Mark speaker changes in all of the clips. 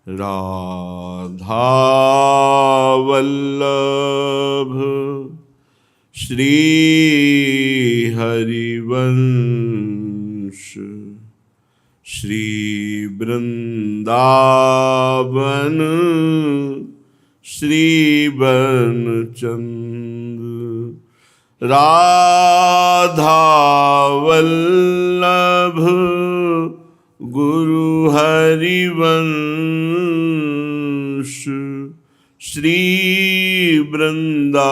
Speaker 1: राधा वल्लभ श्री हरिवंश श्री वृंदावन श्री बनचंद्र राधा वल्लभ गुरु हरिवंश श्री वृंदावन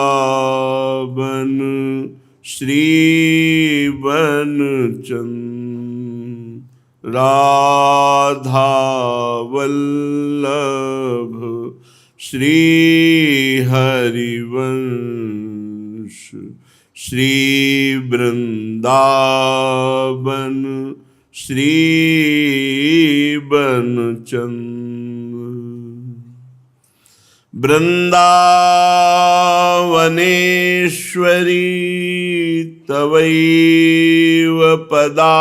Speaker 1: श्री बनचंद्र राधा वल्लभ श्री हरिवंश श्री वृंदावन श्री बनचंद्र वृंदावनेश्वरी तवैव पदारविंदम्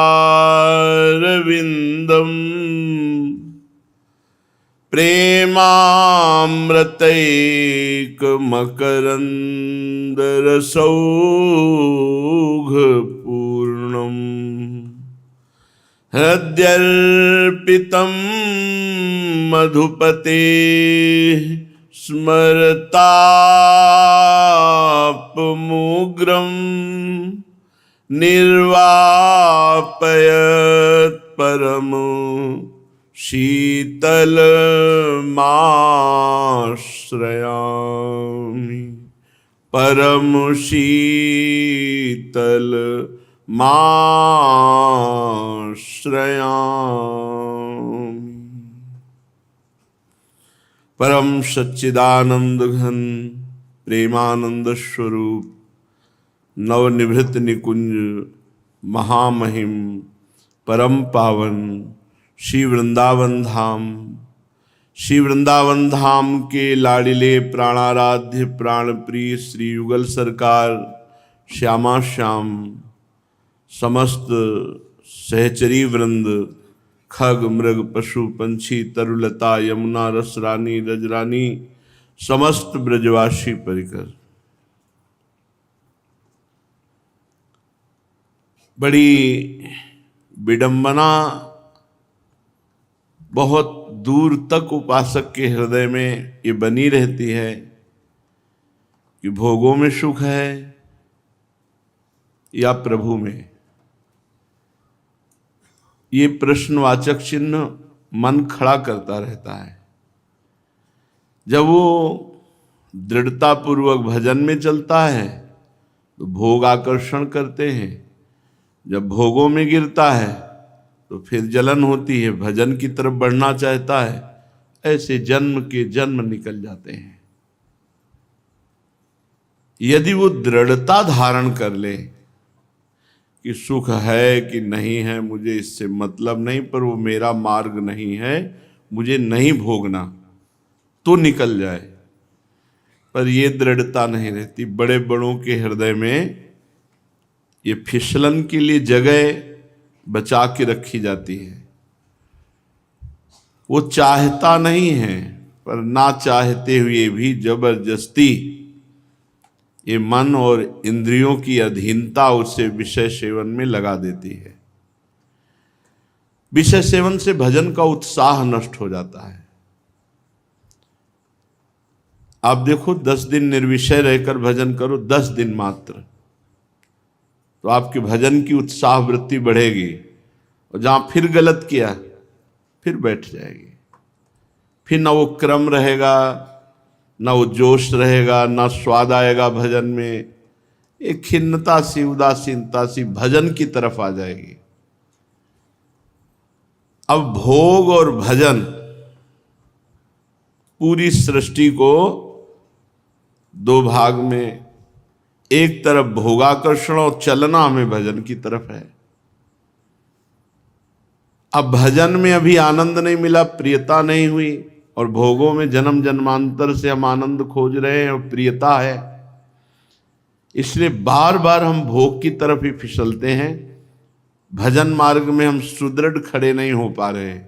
Speaker 1: प्रेमामृतैकमकरन्दरसौघपूर्णम् हृद्यर्पितं मधुपते स्मरतापमुग्रं निर्वापयत् परम शीतलमाश्रयामि परम शीतल माश्रयामि। परम सच्चिदानंद घन प्रेमानंद स्वरूप नवनिभृत निकुंज महामहिम परम पावन श्री वृंदावन धाम के लाडिले प्राणाराध्य प्राणप्रिय श्री युगल सरकार श्यामा श्याम समस्त सहचरी वृंद खग मृग पशु पंछी तरुलता यमुना रसरानी रजरानी समस्त ब्रजवासी परिकर बड़ी विडंबना बहुत दूर तक उपासक के हृदय में ये बनी रहती है कि भोगों में सुख है या प्रभु में। ये प्रश्नवाचक चिन्ह मन खड़ा करता रहता है। जब वो दृढ़तापूर्वक भजन में चलता है तो भोग आकर्षण करते हैं, जब भोगों में गिरता है तो फिर जलन होती है, भजन की तरफ बढ़ना चाहता है, ऐसे जन्म के जन्म निकल जाते हैं। यदि वो दृढ़ता धारण कर ले कि सुख है कि नहीं है मुझे इससे मतलब नहीं, पर वो मेरा मार्ग नहीं है, मुझे नहीं भोगना, तो निकल जाए। पर ये दृढ़ता नहीं रहती। बड़े बड़ों के हृदय में ये फिसलन के लिए जगह बचा के रखी जाती है। वो चाहता नहीं है, पर ना चाहते हुए भी जबरदस्ती ये मन और इंद्रियों की अधीनता उसे विषय सेवन में लगा देती है। विषय सेवन से भजन का उत्साह नष्ट हो जाता है। आप देखो 10 दिन निर्विषय रहकर भजन करो, 10 दिन मात्र, तो आपके भजन की उत्साह वृत्ति बढ़ेगी। और जहां फिर गलत किया फिर बैठ जाएगी। फिर ना वो क्रम रहेगा, ना वो जोश रहेगा, ना स्वाद आएगा भजन में। एक खिन्नता सी उदासीनता सी भजन की तरफ आ जाएगी। अब भोग और भजन पूरी सृष्टि को दो भाग में, एक तरफ भोगाकर्षण और चलना हमें भजन की तरफ है। अब भजन में अभी आनंद नहीं मिला, प्रियता नहीं हुई, और भोगों में जन्म जन्मांतर से हम आनंद खोज रहे हैं और प्रियता है। इसलिए बार बार हम भोग की तरफ ही फिसलते हैं। भजन मार्ग में हम सुदृढ़ खड़े नहीं हो पा रहे।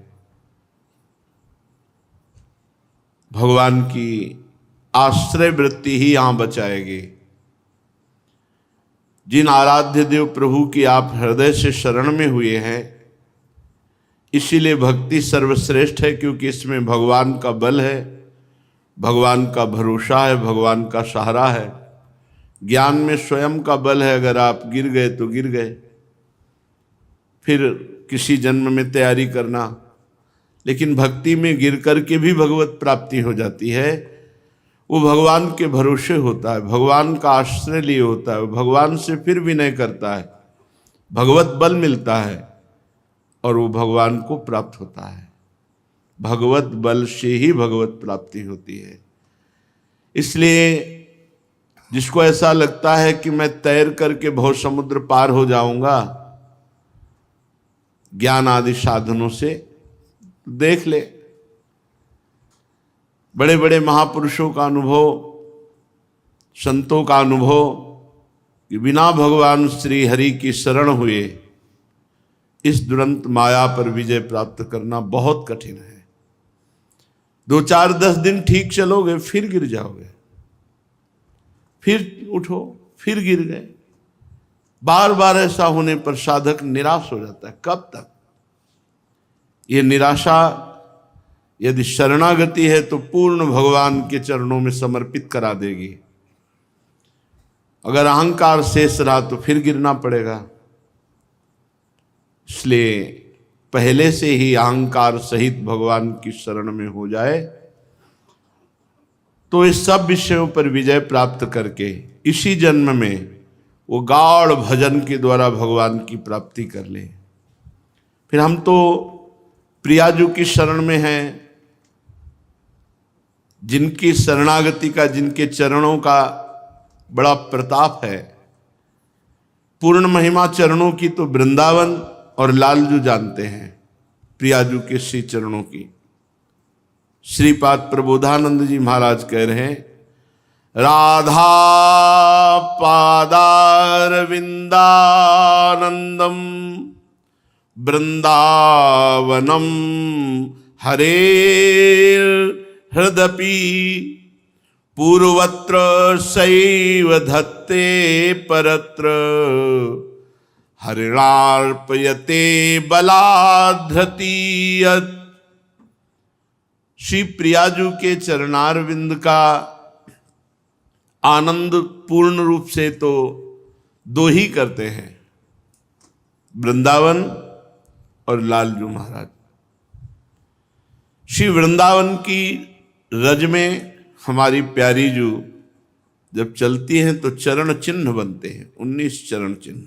Speaker 1: भगवान की आश्रय वृत्ति ही यहां बचाएगी। जिन आराध्य देव प्रभु की आप हृदय से शरण में हुए हैं, इसीलिए भक्ति सर्वश्रेष्ठ है, क्योंकि इसमें भगवान का बल है, भगवान का भरोसा है, भगवान का सहारा है। ज्ञान में स्वयं का बल है, अगर आप गिर गए तो गिर गए, फिर किसी जन्म में तैयारी करना। लेकिन भक्ति में गिर करके भी भगवत प्राप्ति हो जाती है। वो भगवान के भरोसे होता है, भगवान का आश्रय लिए होता है, भगवान से फिर विनय करता है, भगवत बल मिलता है और वो भगवान को प्राप्त होता है। भगवत बल से ही भगवत प्राप्ति होती है। इसलिए जिसको ऐसा लगता है कि मैं तैर करके भव समुद्र पार हो जाऊंगा ज्ञान आदि साधनों से, देख ले बड़े बड़े महापुरुषों का अनुभव, संतों का अनुभव कि बिना भगवान श्री हरि की शरण हुए इस दुरंत माया पर विजय प्राप्त करना बहुत कठिन है। 2 4 10 दिन ठीक चलोगे, फिर गिर जाओगे, फिर उठो, फिर गिर गए। बार बार ऐसा होने पर साधक निराश हो जाता है। कब तक? ये निराशा यदि शरणागति है तो पूर्ण भगवान के चरणों में समर्पित करा देगी। अगर अहंकार शेष रहा तो फिर गिरना पड़ेगा। इसलिए पहले से ही अहंकार सहित भगवान की शरण में हो जाए तो इस सब विषयों पर विजय प्राप्त करके इसी जन्म में वो गाढ़ भजन के द्वारा भगवान की प्राप्ति कर ले। फिर हम तो प्रियाजू की शरण में हैं, जिनकी शरणागति का, जिनके चरणों का बड़ा प्रताप है। पूर्ण महिमा चरणों की तो वृंदावन और लालजू जानते हैं, प्रियाजू के श्री चरणों की। श्रीपाद प्रबोधानंद जी महाराज कह रहे हैं, राधा पादारविंदानंदम वृंदावनम हरेर हृदपि पूर्वत्र सैव धत्ते परत्र हरिणार्पयते बलाधृतीयत। श्री प्रियाजू के चरणारविंद का आनंद पूर्ण रूप से तो 2 ही करते हैं, वृंदावन और लालजू महाराज। श्री वृंदावन की रज में हमारी प्यारी जू जब चलती हैं तो चरण चिन्ह बनते हैं, 19 चरण चिन्ह।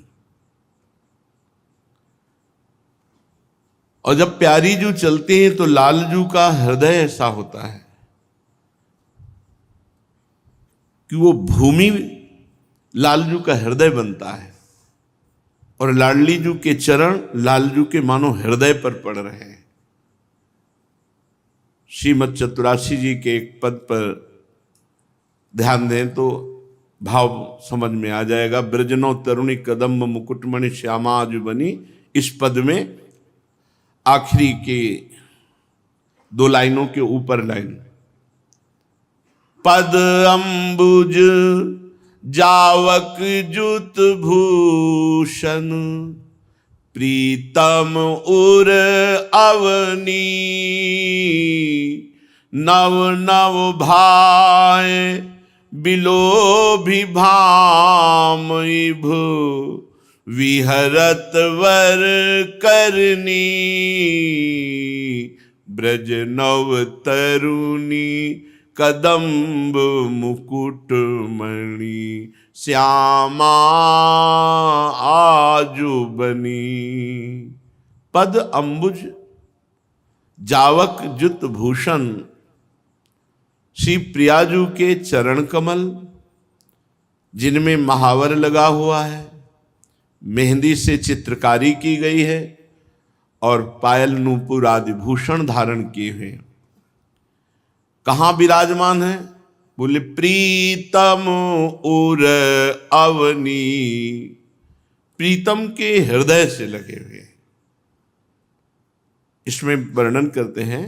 Speaker 1: और जब प्यारी जू चलती हैं तो लालजू का हृदय ऐसा होता है कि वो भूमि लालजू का हृदय बनता है और लाडली जू के चरण लालजू के मानो हृदय पर पड़ रहे हैं। श्रीमद चतुरासी जी के एक पद पर ध्यान दें तो भाव समझ में आ जाएगा। ब्रजनो तरुणी कदम्ब मुकुटमणि श्यामा जो बनी, इस पद में आखिरी के 2 लाइनों के ऊपर लाइन, पद अंबुज जावक जुत भूषण प्रीतम उर अवनी नव नव भाय बिलोभी भाम भू विहरत वर करनी ब्रज नव तरुणी कदम्ब मुकुट मणि श्यामा आजु बनी। पद अंबुज जावक जुत भूषण, श्री प्रियाजू के चरण कमल जिनमें महावर लगा हुआ है, मेहंदी से चित्रकारी की गई है और पायल नूपुर आदि भूषण धारण किए हुए, कहाँ विराजमान है? बोले प्रीतम उर अवनी, प्रीतम के हृदय से लगे हुए। इसमें वर्णन करते हैं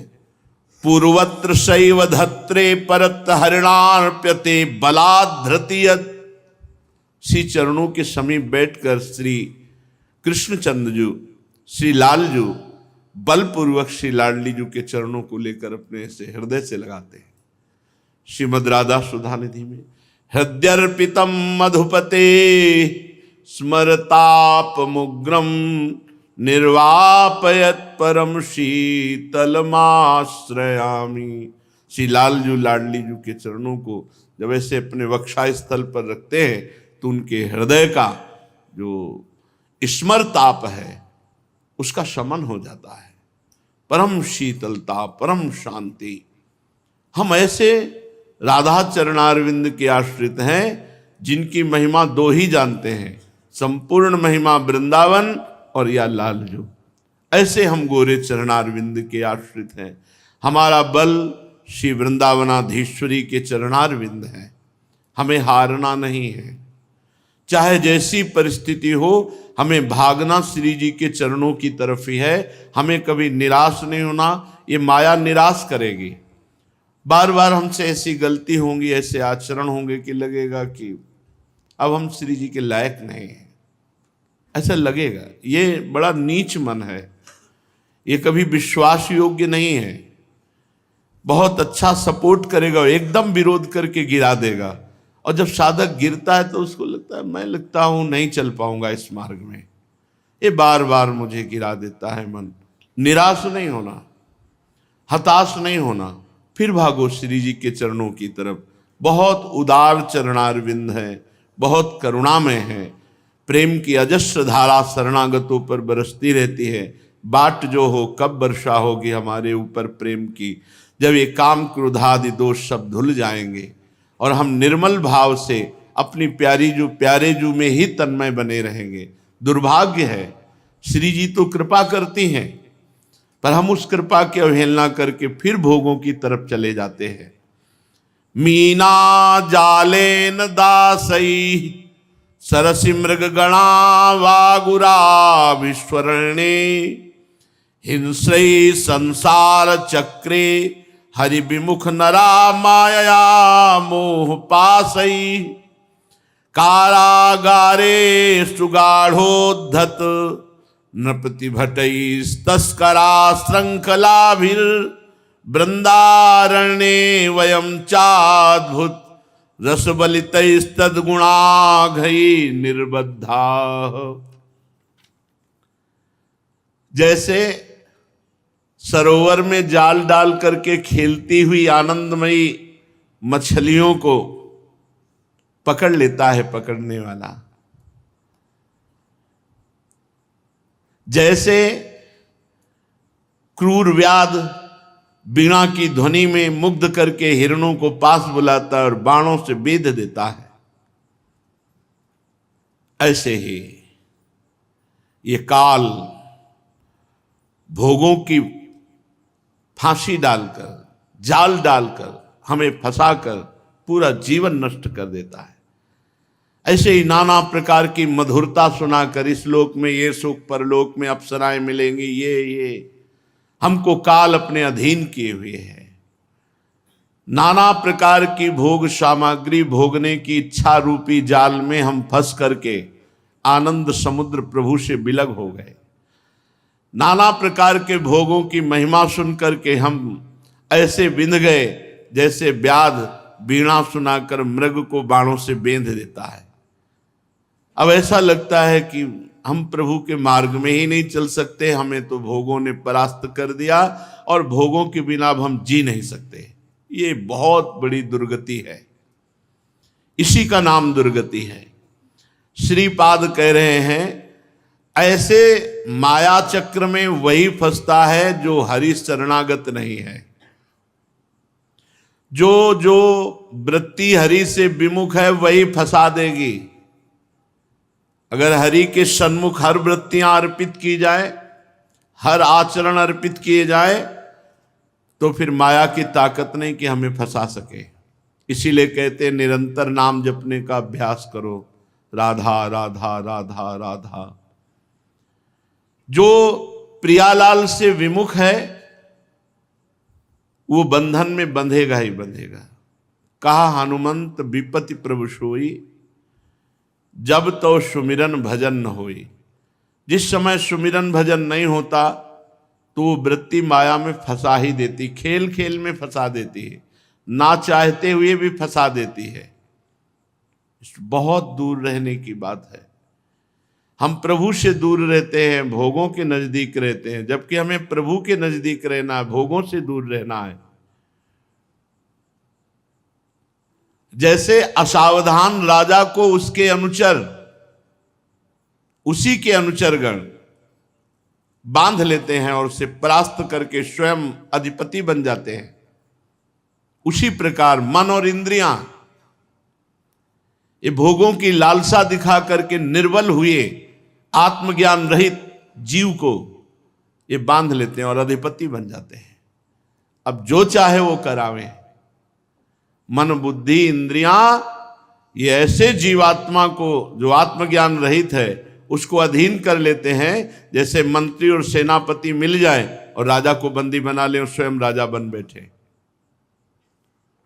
Speaker 1: पूर्वत्र शैव धत्रे परत हरिणार्प्यते बलाधृतियत। श्री चरणों के समीप बैठकर श्री कृष्णचंद्र जी, श्री लाल जी बलपूर्वक श्री लाडली जी के चरणों को लेकर अपने से हृदय से लगाते हैं। श्रीमद् राधा सुधा निधि में हृदयर्पितम मधुपते स्मरतापमुग्रम निर्वापयत परम शीतलमाश्रयामि। श्री लाल जी लाडली जी के चरणों को जब ऐसे अपने वक्षा स्थल पर रखते हैं तो उनके हृदय का जो स्मरताप है उसका शमन हो जाता है, परम शीतलता, परम शांति। हम ऐसे राधा चरणारविंद के आश्रित हैं जिनकी महिमा दो ही जानते हैं, संपूर्ण महिमा वृंदावन और या लाल जो। ऐसे हम गोरे चरणारविंद के आश्रित हैं। हमारा बल श्री वृंदावनाधीश्वरी के चरणारविंद है। हमें हारना नहीं है, चाहे जैसी परिस्थिति हो, हमें भागना श्री जी के चरणों की तरफ ही है। हमें कभी निराश नहीं होना, ये माया निराश करेगी। बार बार हमसे ऐसी गलती होंगी, ऐसे आचरण होंगे कि लगेगा कि अब हम श्री जी के लायक नहीं हैं, ऐसा लगेगा। ये बड़ा नीच मन है, ये कभी विश्वास योग्य नहीं है। बहुत अच्छा सपोर्ट करेगा, एकदम विरोध करके गिरा देगा, और जब साधक गिरता है तो उसको लगता है मैं लगता हूं नहीं चल पाऊंगा इस मार्ग में। ये बार बार मुझे गिरा देता है मन। निराश नहीं होना, हताश नहीं होना, फिर भागो श्री जी के चरणों की तरफ। बहुत उदार चरणारविंद है, बहुत करुणामय है। प्रेम की अजस्र धारा शरणागतों पर बरसती रहती है। बाट जो हो कब वर्षा होगी हमारे ऊपर प्रेम की, जब ये काम क्रोधादि दोष सब धुल जाएंगे और हम निर्मल भाव से अपनी प्यारे जू में ही तन्मय बने रहेंगे। दुर्भाग्य है, श्री जी तो कृपा करती हैं, पर हम उस कृपा की अवहेलना करके फिर भोगों की तरफ चले जाते हैं। मीना जालेन दासई सरसि मृग गणा वागुरा विश्वरणे हिंस्रई संसार चक्रे हरि विमुख नरा माया मोह पासई कारागारे सुगाढ़ोद्धत नृपति भटई तस्करा श्रृंखलाभिर वृंदारण्ये वयम चाद्भुत रसबलितस्तद्गुणा घई निर्बद्धा। जैसे सरोवर में जाल डाल करके खेलती हुई आनंदमयी मछलियों को पकड़ लेता है पकड़ने वाला, जैसे क्रूर व्याध बीणा की ध्वनि में मुग्ध करके हिरणों को पास बुलाता है और बाणों से बेध देता है, ऐसे ही ये काल भोगों की फांसी डालकर, जाल डालकर, हमें फंसाकर पूरा जीवन नष्ट कर देता है। ऐसे ही नाना प्रकार की मधुरता सुनाकर इस लोक में ये सुख, परलोक में अप्सराएं मिलेंगी, ये हमको काल अपने अधीन किए हुए है। नाना प्रकार की भोग सामग्री भोगने की इच्छा रूपी जाल में हम फंस करके आनंद समुद्र प्रभु से बिलग हो गए। नाना प्रकार के भोगों की महिमा सुन करके हम ऐसे बिंध गए जैसे व्याध बीणा सुनाकर मृग को बाणों से बेंध देता है। अब ऐसा लगता है कि हम प्रभु के मार्ग में ही नहीं चल सकते, हमें तो भोगों ने परास्त कर दिया और भोगों के बिना अब हम जी नहीं सकते। ये बहुत बड़ी दुर्गति है, इसी का नाम दुर्गति है। श्रीपाद कह रहे हैं ऐसे माया चक्र में वही फंसता है जो हरि शरणागत नहीं है। जो वृत्ति हरि से विमुख है वही फंसा देगी। अगर हरि के सन्मुख हर वृत्तियां अर्पित की जाए, हर आचरण अर्पित किए जाए, तो फिर माया की ताकत नहीं कि हमें फंसा सके। इसीलिए कहते हैं निरंतर नाम जपने का अभ्यास करो, राधा राधा राधा राधा। जो प्रियालाल से विमुख है वो बंधन में बंधेगा ही बंधेगा। कहा हनुमंत विपति प्रभु सोई, जब तो सुमिरन भजन न होई। जिस समय सुमिरन भजन नहीं होता तो वो वृत्ति माया में फंसा ही देती, खेल खेल में फंसा देती है, ना चाहते हुए भी फंसा देती है। बहुत दूर रहने की बात है। हम प्रभु से दूर रहते हैं, भोगों के नजदीक रहते हैं, जबकि हमें प्रभु के नजदीक रहना है, भोगों से दूर रहना है। जैसे असावधान राजा को उसके अनुचर, उसी के अनुचरगण बांध लेते हैं और उसे परास्त करके स्वयं अधिपति बन जाते हैं, उसी प्रकार मन और इंद्रियां ये भोगों की लालसा दिखा करके निर्बल हुए आत्मज्ञान रहित जीव को ये बांध लेते हैं और अधिपति बन जाते हैं। अब जो चाहे वो करावे। मन बुद्धि इंद्रियां ये ऐसे जीवात्मा को जो आत्मज्ञान रहित है उसको अधीन कर लेते हैं, जैसे मंत्री और सेनापति मिल जाए और राजा को बंदी बना ले और स्वयं राजा बन बैठे।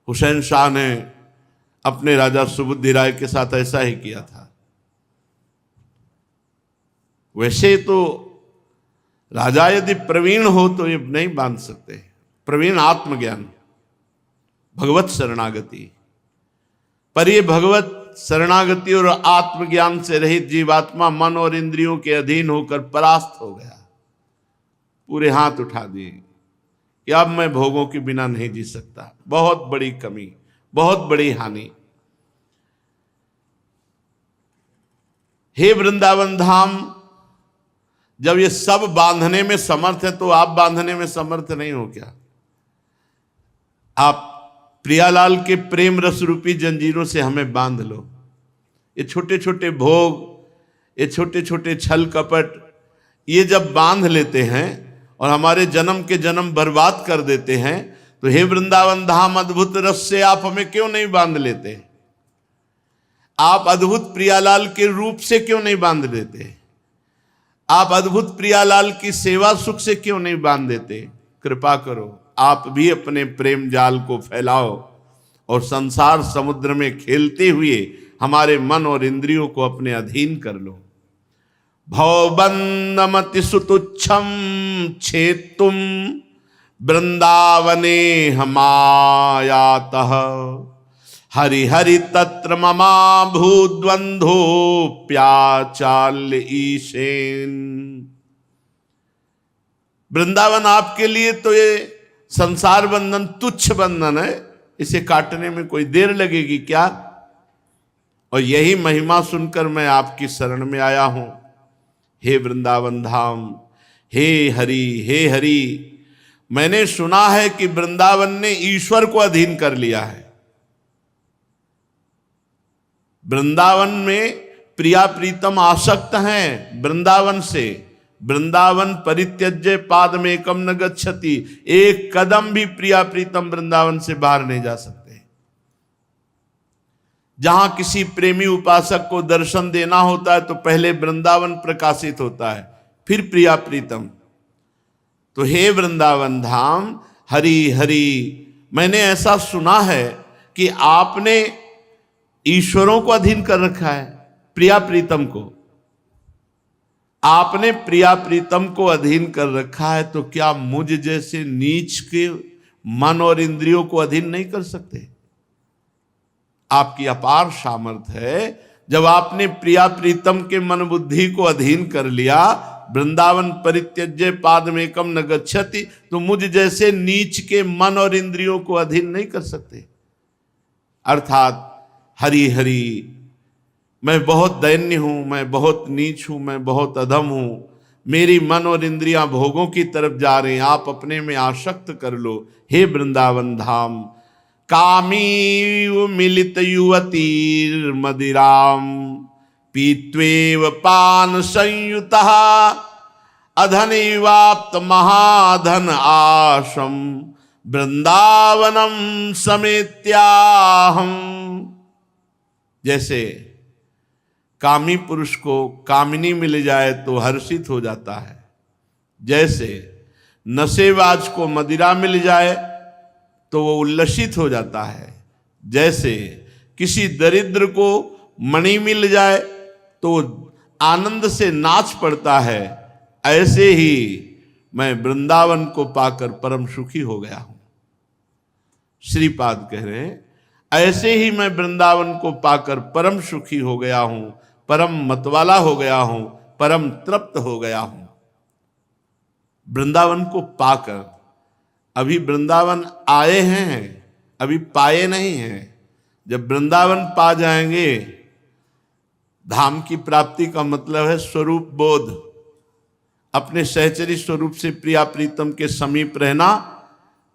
Speaker 1: हुसैन शाह ने अपने राजा सुबुद्धि राय के साथ ऐसा ही किया था। वैसे तो राजा यदि प्रवीण हो तो ये नहीं बांध सकते। प्रवीण आत्मज्ञान, भगवत शरणागति, पर ये भगवत शरणागति और आत्मज्ञान से रहित जीवात्मा मन और इंद्रियों के अधीन होकर परास्त हो गया। पूरे हाथ उठा दिए कि अब मैं भोगों के बिना नहीं जी सकता। बहुत बड़ी कमी, बहुत बड़ी हानि। हे वृंदावन धाम, जब ये सब बांधने में समर्थ है तो आप बांधने में समर्थ नहीं हो क्या? आप प्रियालाल के प्रेम रस रूपी जंजीरों से हमें बांध लो। ये छोटे छोटे भोग, ये छोटे छोटे छल कपट, ये जब बांध लेते हैं और हमारे जन्म के जन्म बर्बाद कर देते हैं, तो हे वृंदावन धाम अद्भुत रस से आप हमें क्यों नहीं बांध लेते? आप अद्भुत प्रियालाल के रूप से क्यों नहीं बांध देते? आप अद्भुत प्रियालाल की सेवा सुख से क्यों नहीं बांध देते? कृपा करो, आप भी अपने प्रेम जाल को फैलाओ और संसार समुद्र में खेलते हुए हमारे मन और इंद्रियों को अपने अधीन कर लो। भवबंधमति सुतुच्छम छेतुम वृंदावने हमायातः हरि हरि तत्र ममा भूद्वंधो प्याचाल्य ईशेन। वृंदावन आपके लिए तो ये संसार बंधन तुच्छ बंधन है, इसे काटने में कोई देर लगेगी क्या? और यही महिमा सुनकर मैं आपकी शरण में आया हूं। हे वृंदावन धाम, हे हरि, मैंने सुना है कि वृंदावन ने ईश्वर को अधीन कर लिया है। वृंदावन में प्रिया प्रीतम आसक्त हैं वृंदावन से। वृंदावन परित्यज्य पाद में एकम न गच्छति, एक कदम भी प्रिया प्रीतम वृंदावन से बाहर नहीं जा सकते। जहां किसी प्रेमी उपासक को दर्शन देना होता है तो पहले वृंदावन प्रकाशित होता है, फिर प्रिया प्रीतम। तो हे वृंदावन धाम, हरि, मैंने ऐसा सुना है कि आपने ईश्वरों को अधीन कर रखा है, प्रिया प्रीतम को। आपने प्रिया प्रीतम को अधीन कर रखा है, तो क्या मुझ जैसे नीच के मन और इंद्रियों को अधीन नहीं कर सकते? आपकी अपार सामर्थ्य है। जब आपने प्रिया प्रीतम के मन बुद्धि को अधीन कर लिया, वृंदावन परित्यज्य पाद में एकम न गच्छति, तो मुझ जैसे नीच के मन और इंद्रियों को अधीन नहीं कर सकते। अर्थात हरि, मैं बहुत दैन्य हूं, मैं बहुत नीच हूं, मैं बहुत अधम हूं, मेरी मन और इंद्रियां भोगों की तरफ जा रहे हैं, आप अपने में आसक्त कर लो। हे वृंदावन धाम, कामी मिलित युवतीर मदिराम पीत्वेव पान संयुतः अधनैवाप्त महाधन आशम वृंदावनम समेत्याहम। जैसे कामी पुरुष को कामिनी मिल जाए तो हर्षित हो जाता है, जैसे नशेबाज को मदिरा मिल जाए तो वो उल्लसित हो जाता है। जैसे किसी दरिद्र को मणि मिल जाए तो आनंद से नाच पड़ता है, ऐसे ही मैं वृंदावन को पाकर परम सुखी हो गया हूं। श्रीपाद कह रहे हैं, ऐसे ही मैं वृंदावन को पाकर परम सुखी हो गया हूं, परम मतवाला हो गया हूं, परम तृप्त हो गया हूं। वृंदावन को पाकर, अभी वृंदावन आए हैं, अभी पाए नहीं हैं। जब वृंदावन पा जाएंगे, धाम की प्राप्ति का मतलब है स्वरूप बोध, अपने सहचरी स्वरूप से प्रिया प्रीतम के समीप रहना।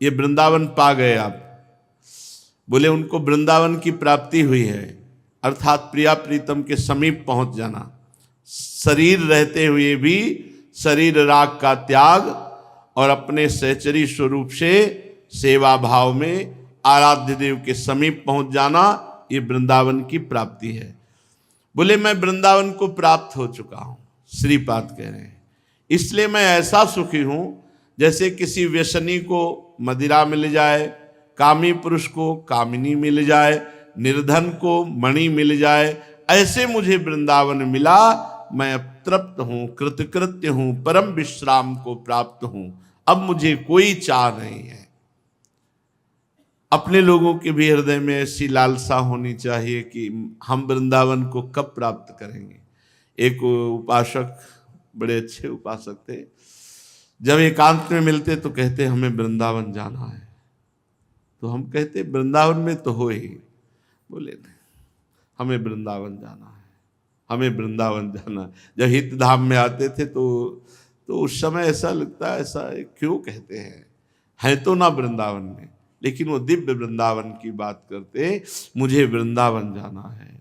Speaker 1: ये वृंदावन पा गए आप, बोले उनको वृंदावन की प्राप्ति हुई है, अर्थात प्रिया प्रीतम के समीप पहुंच जाना। शरीर रहते हुए भी शरीर राग का त्याग और अपने सहचरी स्वरूप से सेवा भाव में आराध्य देव के समीप पहुंच जाना, ये वृंदावन की प्राप्ति है। बोले मैं वृंदावन को प्राप्त हो चुका हूं, श्रीपाद कह रहे हैं, इसलिए मैं ऐसा सुखी हूं जैसे किसी व्यसनी को मदिरा मिल जाए, कामी पुरुष को कामिनी मिल जाए, निर्धन को मणि मिल जाए, ऐसे मुझे वृंदावन मिला। मैं अब तृप्त हूं, कृतकृत्य हूं, परम विश्राम को प्राप्त हूं, अब मुझे कोई चाह नहीं है। अपने लोगों के भी हृदय में ऐसी लालसा होनी चाहिए कि हम वृंदावन को कब प्राप्त करेंगे। एक उपासक, बड़े अच्छे उपासक थे, जब एकांत में मिलते तो कहते हमें वृंदावन जाना है। तो हम कहते वृंदावन में तो हो ही, बोले नहीं, हमें वृंदावन जाना है, हमें वृंदावन जाना है। जब हित धाम में आते थे तो उस समय ऐसा लगता है, ऐसा क्यों कहते हैं तो ना वृंदावन में, लेकिन वो दिव्य वृंदावन की बात करते, मुझे वृंदावन जाना है,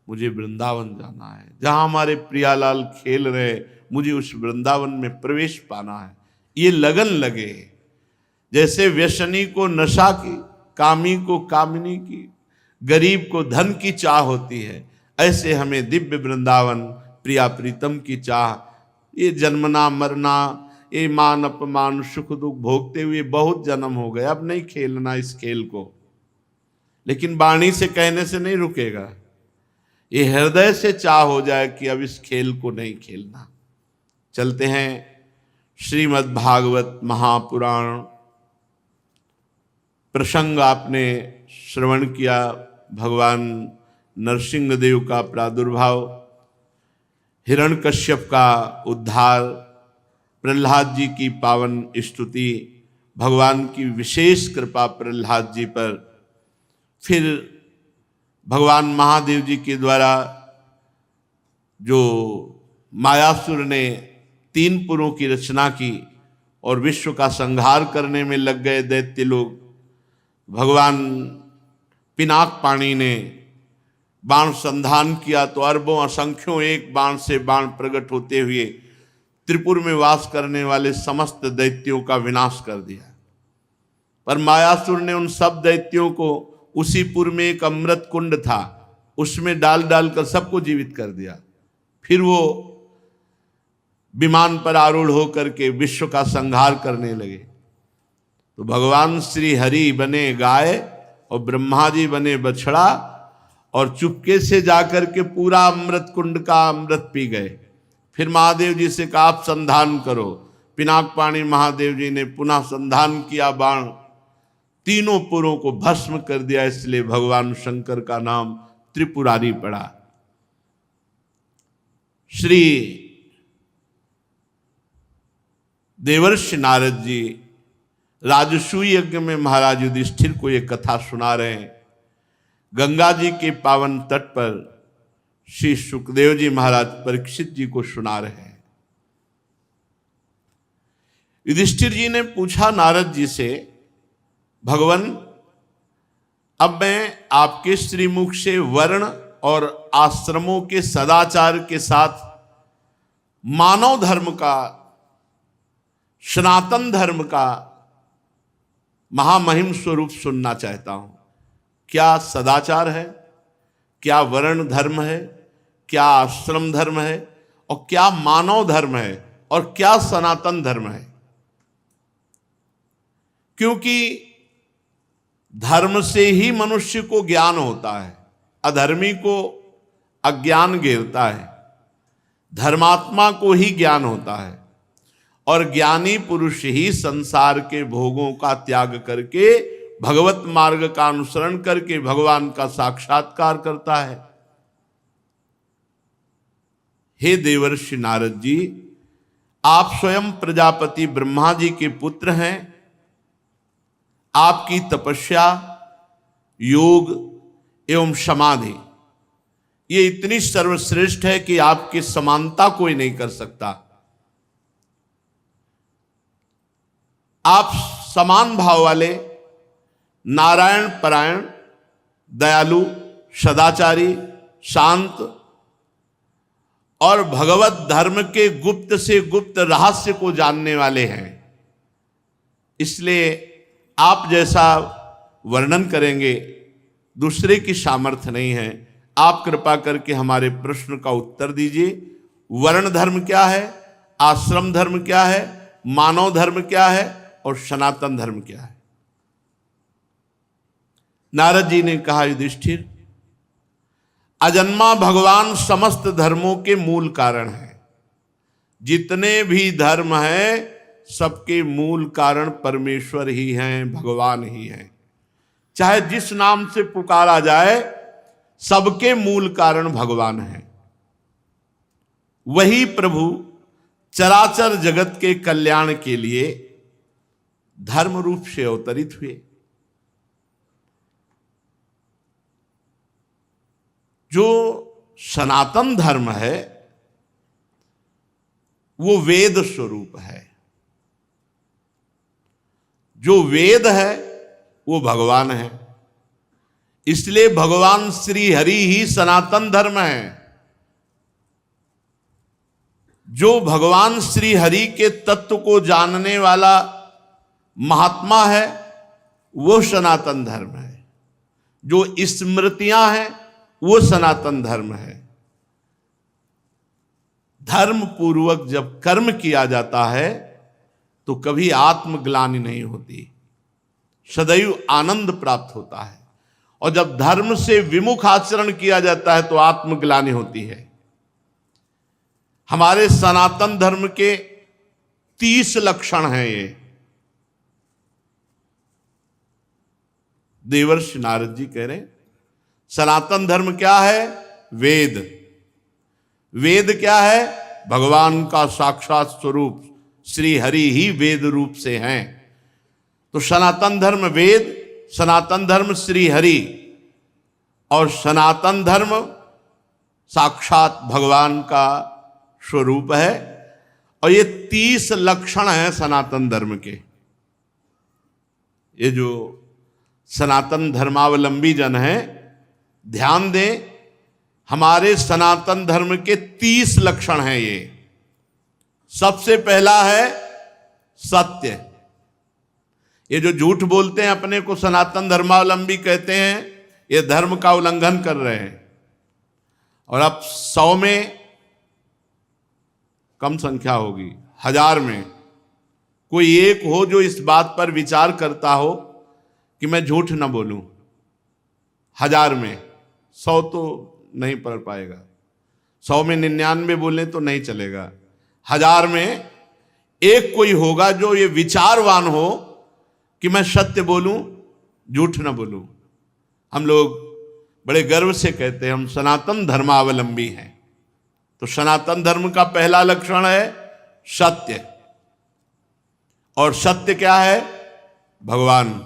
Speaker 1: मुझे वृंदावन जाना है, जहाँ हमारे प्रियालाल खेल रहे, मुझे उस वृंदावन में प्रवेश पाना है। ये लगन लगे, जैसे व्यसनी को नशा की, कामी को कामिनी की, गरीब को धन की चाह होती है, ऐसे हमें दिव्य वृंदावन प्रिया प्रीतम की चाह। ये जन्मना मरना, ये मान अपमान सुख दुख भोगते हुए बहुत जन्म हो गए, अब नहीं खेलना इस खेल को। लेकिन वाणी से कहने से नहीं रुकेगा, ये हृदय से चाह हो जाए कि अब इस खेल को नहीं खेलना। चलते हैं श्रीमद् भागवत महापुराण। प्रसंग आपने श्रवण किया, भगवान नरसिंह देव का प्रादुर्भाव, हिरण्यकश्यप का उद्धार, प्रहलाद जी की पावन स्तुति, भगवान की विशेष कृपा प्रहलाद जी पर, फिर भगवान महादेव जी के द्वारा जो मायासुर ने 3 पुरों की रचना की और विश्व का संहार करने में लग गए दैत्य लोग, भगवान पिनाक पाणी ने बाण संधान किया तो अरबों असंख्यों एक बाण से बाण प्रकट होते हुए त्रिपुर में वास करने वाले समस्त दैत्यों का विनाश कर दिया। पर मायासुर ने उन सब दैत्यों को उसी पुर में एक अमृत कुंड था, उसमें डाल डालकर सबको जीवित कर दिया। फिर वो विमान पर आरूढ़ होकर के विश्व का संहार करने लगे। तो भगवान श्री हरि बने गाय और ब्रह्मा जी बने बछड़ा और चुपके से जाकर के पूरा अमृत कुंड का अमृत पी गए। फिर महादेव जी से कहा आप संधान करो। पिनाक पाणी महादेव जी ने पुनः संधान किया, बाण 3 पुरों को भस्म कर दिया। इसलिए भगवान शंकर का नाम त्रिपुरारी पड़ा। श्री देवर्षि नारद जी राजसूय यज्ञ में महाराज युधिष्ठिर को ये कथा सुना रहे हैं। गंगा जी के पावन तट पर श्री सुखदेव जी महाराज परीक्षित जी को सुना रहे हैं। युधिष्ठिर जी ने पूछा नारद जी से, भगवान अब मैं आपके श्रीमुख से वर्ण और आश्रमों के सदाचार के साथ मानव धर्म का, सनातन धर्म का महामहिम स्वरूप सुनना चाहता हूं। क्या सदाचार है, क्या वर्ण धर्म है, क्या आश्रम धर्म है, और क्या मानव धर्म है, और क्या सनातन धर्म है। क्योंकि धर्म से ही मनुष्य को ज्ञान होता है, अधर्मी को अज्ञान घेरता है, धर्मात्मा को ही ज्ञान होता है। और ज्ञानी पुरुष ही संसार के भोगों का त्याग करके भगवत मार्ग का अनुसरण करके भगवान का साक्षात्कार करता है। हे देवर्षि नारद जी, आप स्वयं प्रजापति ब्रह्मा जी के पुत्र हैं। आपकी तपस्या, योग एवं समाधि ये इतनी सर्वश्रेष्ठ है कि आपकी समानता कोई नहीं कर सकता। आप समान भाव वाले, नारायण परायण, दयालु, सदाचारी, शांत और भगवत धर्म के गुप्त से गुप्त रहस्य को जानने वाले हैं। इसलिए आप जैसा वर्णन करेंगे दूसरे की सामर्थ्य नहीं है। आप कृपा करके हमारे प्रश्न का उत्तर दीजिए। वर्ण धर्म क्या है, आश्रम धर्म क्या है, मानव धर्म क्या है और सनातन धर्म क्या है। नारद जी ने कहा, युधिष्ठिर, अजन्मा भगवान समस्त धर्मों के मूल कारण है। जितने भी धर्म हैं सबके मूल कारण परमेश्वर ही हैं, भगवान ही हैं। चाहे जिस नाम से पुकारा जाए सबके मूल कारण भगवान हैं। वही प्रभु चराचर जगत के कल्याण के लिए धर्म रूप से अवतरित हुए। जो सनातन धर्म है वो वेद स्वरूप है। जो वेद है वो भगवान है। इसलिए भगवान श्री हरि ही सनातन धर्म है। जो भगवान श्री हरि के तत्व को जानने वाला महात्मा है वो सनातन धर्म है। जो स्मृतियां हैं वो सनातन धर्म है। धर्म पूर्वक जब कर्म किया जाता है तो कभी आत्मग्लानि नहीं होती, सदैव आनंद प्राप्त होता है। और जब धर्म से विमुख आचरण किया जाता है तो आत्मग्लानि होती है। हमारे सनातन धर्म के 30 लक्षण हैं। ये देवर्षि नारद जी कह रहे हैं, सनातन धर्म क्या है? वेद। वेद क्या है? भगवान का साक्षात स्वरूप श्री हरि ही वेद रूप से हैं। तो सनातन धर्म वेद, सनातन धर्म श्री हरि और सनातन धर्म साक्षात भगवान का स्वरूप है। और ये 30 लक्षण हैं सनातन धर्म के। ये जो सनातन धर्मावलंबी जन हैं, ध्यान दें, हमारे सनातन धर्म के 30 लक्षण हैं ये। सबसे पहला है सत्य। ये जो झूठ बोलते हैं, अपने को सनातन धर्मावलंबी कहते हैं, ये धर्म का उल्लंघन कर रहे हैं। और अब 100 में कम संख्या होगी, 1000 में कोई एक हो जो इस बात पर विचार करता हो कि मैं झूठ ना बोलूं। 1000 में 100 तो नहीं पढ़ पाएगा। 100 में 99 बोले तो नहीं चलेगा। 1000 में एक कोई होगा जो ये विचारवान हो कि मैं सत्य बोलूं, झूठ ना बोलूं। हम लोग बड़े गर्व से कहते हैं हम सनातन धर्मावलंबी हैं। तो सनातन धर्म का पहला लक्षण है सत्य। और सत्य क्या है? भगवान।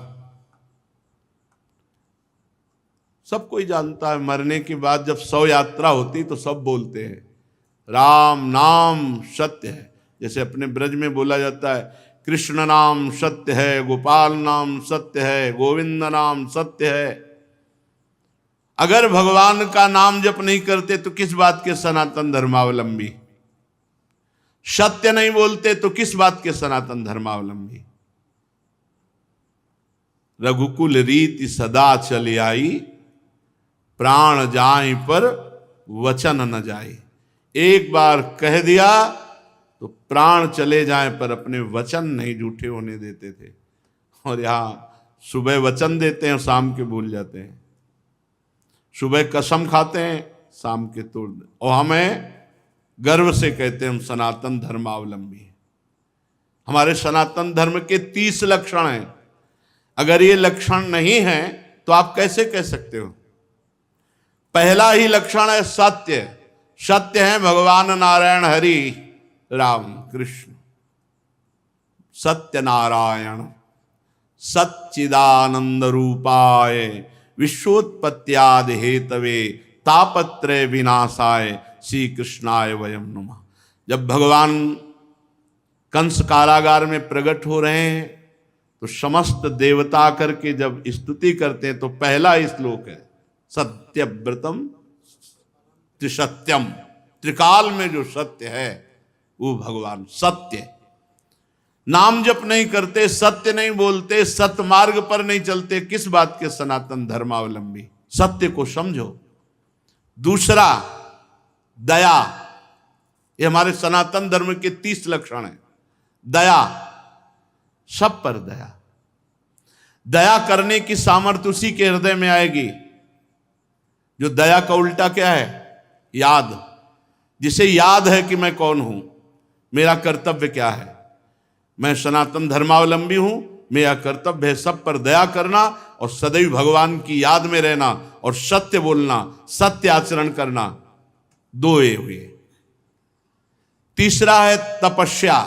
Speaker 1: सब कोई जानता है, मरने के बाद जब 100 यात्रा होती तो सब बोलते हैं राम नाम सत्य है। जैसे अपने ब्रज में बोला जाता है कृष्ण नाम सत्य है, गोपाल नाम सत्य है, गोविंद नाम सत्य है। अगर भगवान का नाम जप नहीं करते तो किस बात के सनातन धर्मावलंबी? सत्य नहीं बोलते तो किस बात के सनातन धर्मावलंबी? रघुकुल रीति सदा चली आई, प्राण जाए पर वचन न जाए। एक बार कह दिया तो प्राण चले जाए पर अपने वचन नहीं झूठे होने देते थे। और यहाँ सुबह वचन देते हैं, शाम के भूल जाते हैं। सुबह कसम खाते हैं, शाम के तोड़ देते। और हमें गर्व से कहते हैं हम सनातन धर्मावलंबी हैं। हमारे सनातन धर्म के 30 लक्षण हैं। अगर ये लक्षण नहीं है तो आप कैसे कह सकते हो? पहला ही लक्षण है सत्य। सत्य है भगवान नारायण हरि राम कृष्ण। सत्य नारायण सच्चिदानंद रूपाय विश्वोत्पत्त्यादि हेतवे तापत्रय विनाशाय श्री कृष्णाय वयम नमः। जब भगवान कंस कारागार में प्रकट हो रहे हैं तो समस्त देवता करके जब स्तुति करते हैं तो पहला श्लोक है सत्यव्रतम त्रिसत्यम। त्रिकाल में जो सत्य है वो भगवान सत्य। नाम जप नहीं करते, सत्य नहीं बोलते, सत्य मार्ग पर नहीं चलते, किस बात के सनातन धर्मावलंबी? सत्य को समझो। दूसरा दया। ये हमारे सनातन धर्म के 30 लक्षण हैं। दया, सब पर दया। दया करने की सामर्थ्य उसी के हृदय में आएगी जो दया का उल्टा क्या है? याद। जिसे याद है कि मैं कौन हूं, मेरा कर्तव्य क्या है, मैं सनातन धर्मावलंबी हूं, मेरा कर्तव्य है सब पर दया करना और सदैव भगवान की याद में रहना और सत्य बोलना, सत्य आचरण करना। दो ये हुए। तीसरा है तपस्या।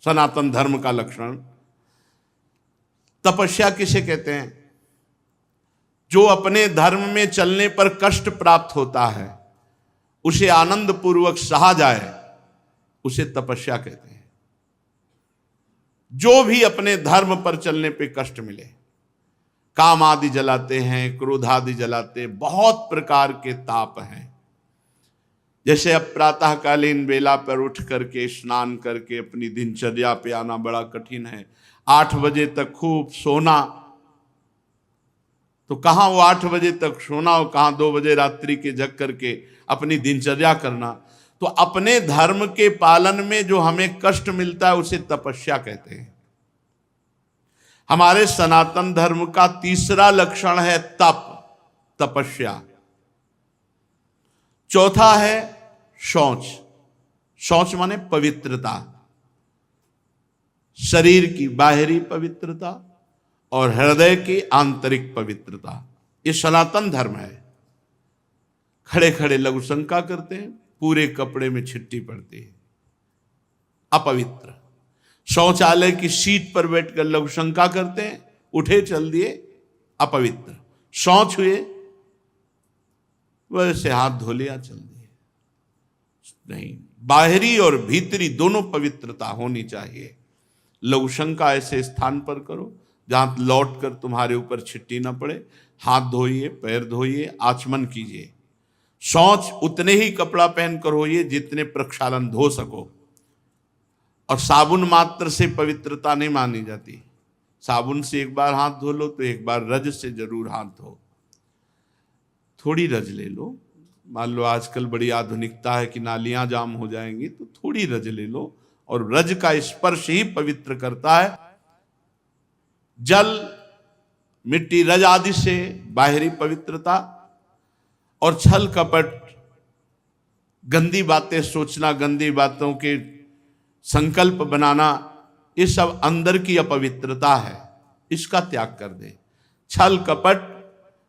Speaker 1: सनातन धर्म का लक्षण तपस्या किसे कहते हैं? जो अपने धर्म में चलने पर कष्ट प्राप्त होता है उसे आनंद पूर्वक सहा जाए, उसे तपस्या कहते हैं। जो भी अपने धर्म पर चलने पे कष्ट मिले, काम आदि जलाते हैं, क्रोध आदि जलाते, बहुत प्रकार के ताप हैं। जैसे अब प्रातःकालीन बेला पर उठ करके स्नान करके अपनी दिनचर्या पे आना बड़ा कठिन है। 8 बजे तक खूब सोना, तो कहाँ वो 8 बजे तक सोना और कहाँ 2 बजे रात्रि के जग करके अपनी दिनचर्या करना। तो अपने धर्म के पालन में जो हमें कष्ट मिलता है उसे तपस्या कहते हैं। हमारे सनातन धर्म का तीसरा लक्षण है तप, तपस्या। चौथा है शौच। शौच माने पवित्रता, शरीर की बाहरी पवित्रता और हृदय की आंतरिक पवित्रता। ये सनातन धर्म है। खड़े खड़े लघु शंका करते हैं, पूरे कपड़े में छिट्टी पड़ती है, अपवित्र। शौचालय की सीट पर बैठकर लघु शंका करते हैं, उठे चल दिए, अपवित्र। शौच हुए, वैसे हाथ धो लिया चल दिए। नहीं, बाहरी और भीतरी दोनों पवित्रता होनी चाहिए। लघु शंका ऐसे स्थान पर करो जहां लौट कर तुम्हारे ऊपर छिट्टी ना पड़े। हाथ धोइए, पैर धोइए, आचमन कीजिए। शौच उतने ही कपड़ा पहनकर होइए जितने प्रक्षालन धो सको। और साबुन मात्र से पवित्रता नहीं मानी जाती। साबुन से एक बार हाथ धो लो तो एक बार रज से जरूर हाथ धो। थोड़ी रज ले लो। मान लो आजकल बड़ी आधुनिकता है कि नालियां जाम हो जाएंगी, तो थोड़ी रज ले लो। और रज का स्पर्श ही पवित्र करता है। जल, मिट्टी, रज आदि से बाहरी पवित्रता, और छल कपट, गंदी बातें सोचना, गंदी बातों के संकल्प बनाना, ये सब अंदर की अपवित्रता है। इसका त्याग कर दे। छल कपट,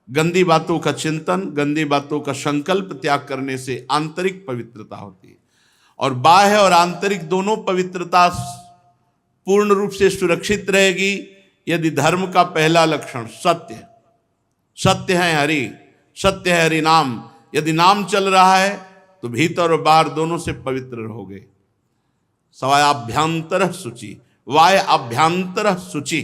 Speaker 1: गंदी बातों का चिंतन, गंदी बातों का संकल्प त्याग करने से आंतरिक पवित्रता होती है। और बाह्य और आंतरिक दोनों पवित्रता पूर्ण रूप से सुरक्षित रहेगी यदि धर्म का पहला लक्षण सत्य। सत्य है हरि, सत्य है हरि नाम। यदि नाम चल रहा है तो भीतर और बाहर दोनों से पवित्र रहोगे। सवायाभ्यंतर शुचि, वाय अभ्यंतर शुचि।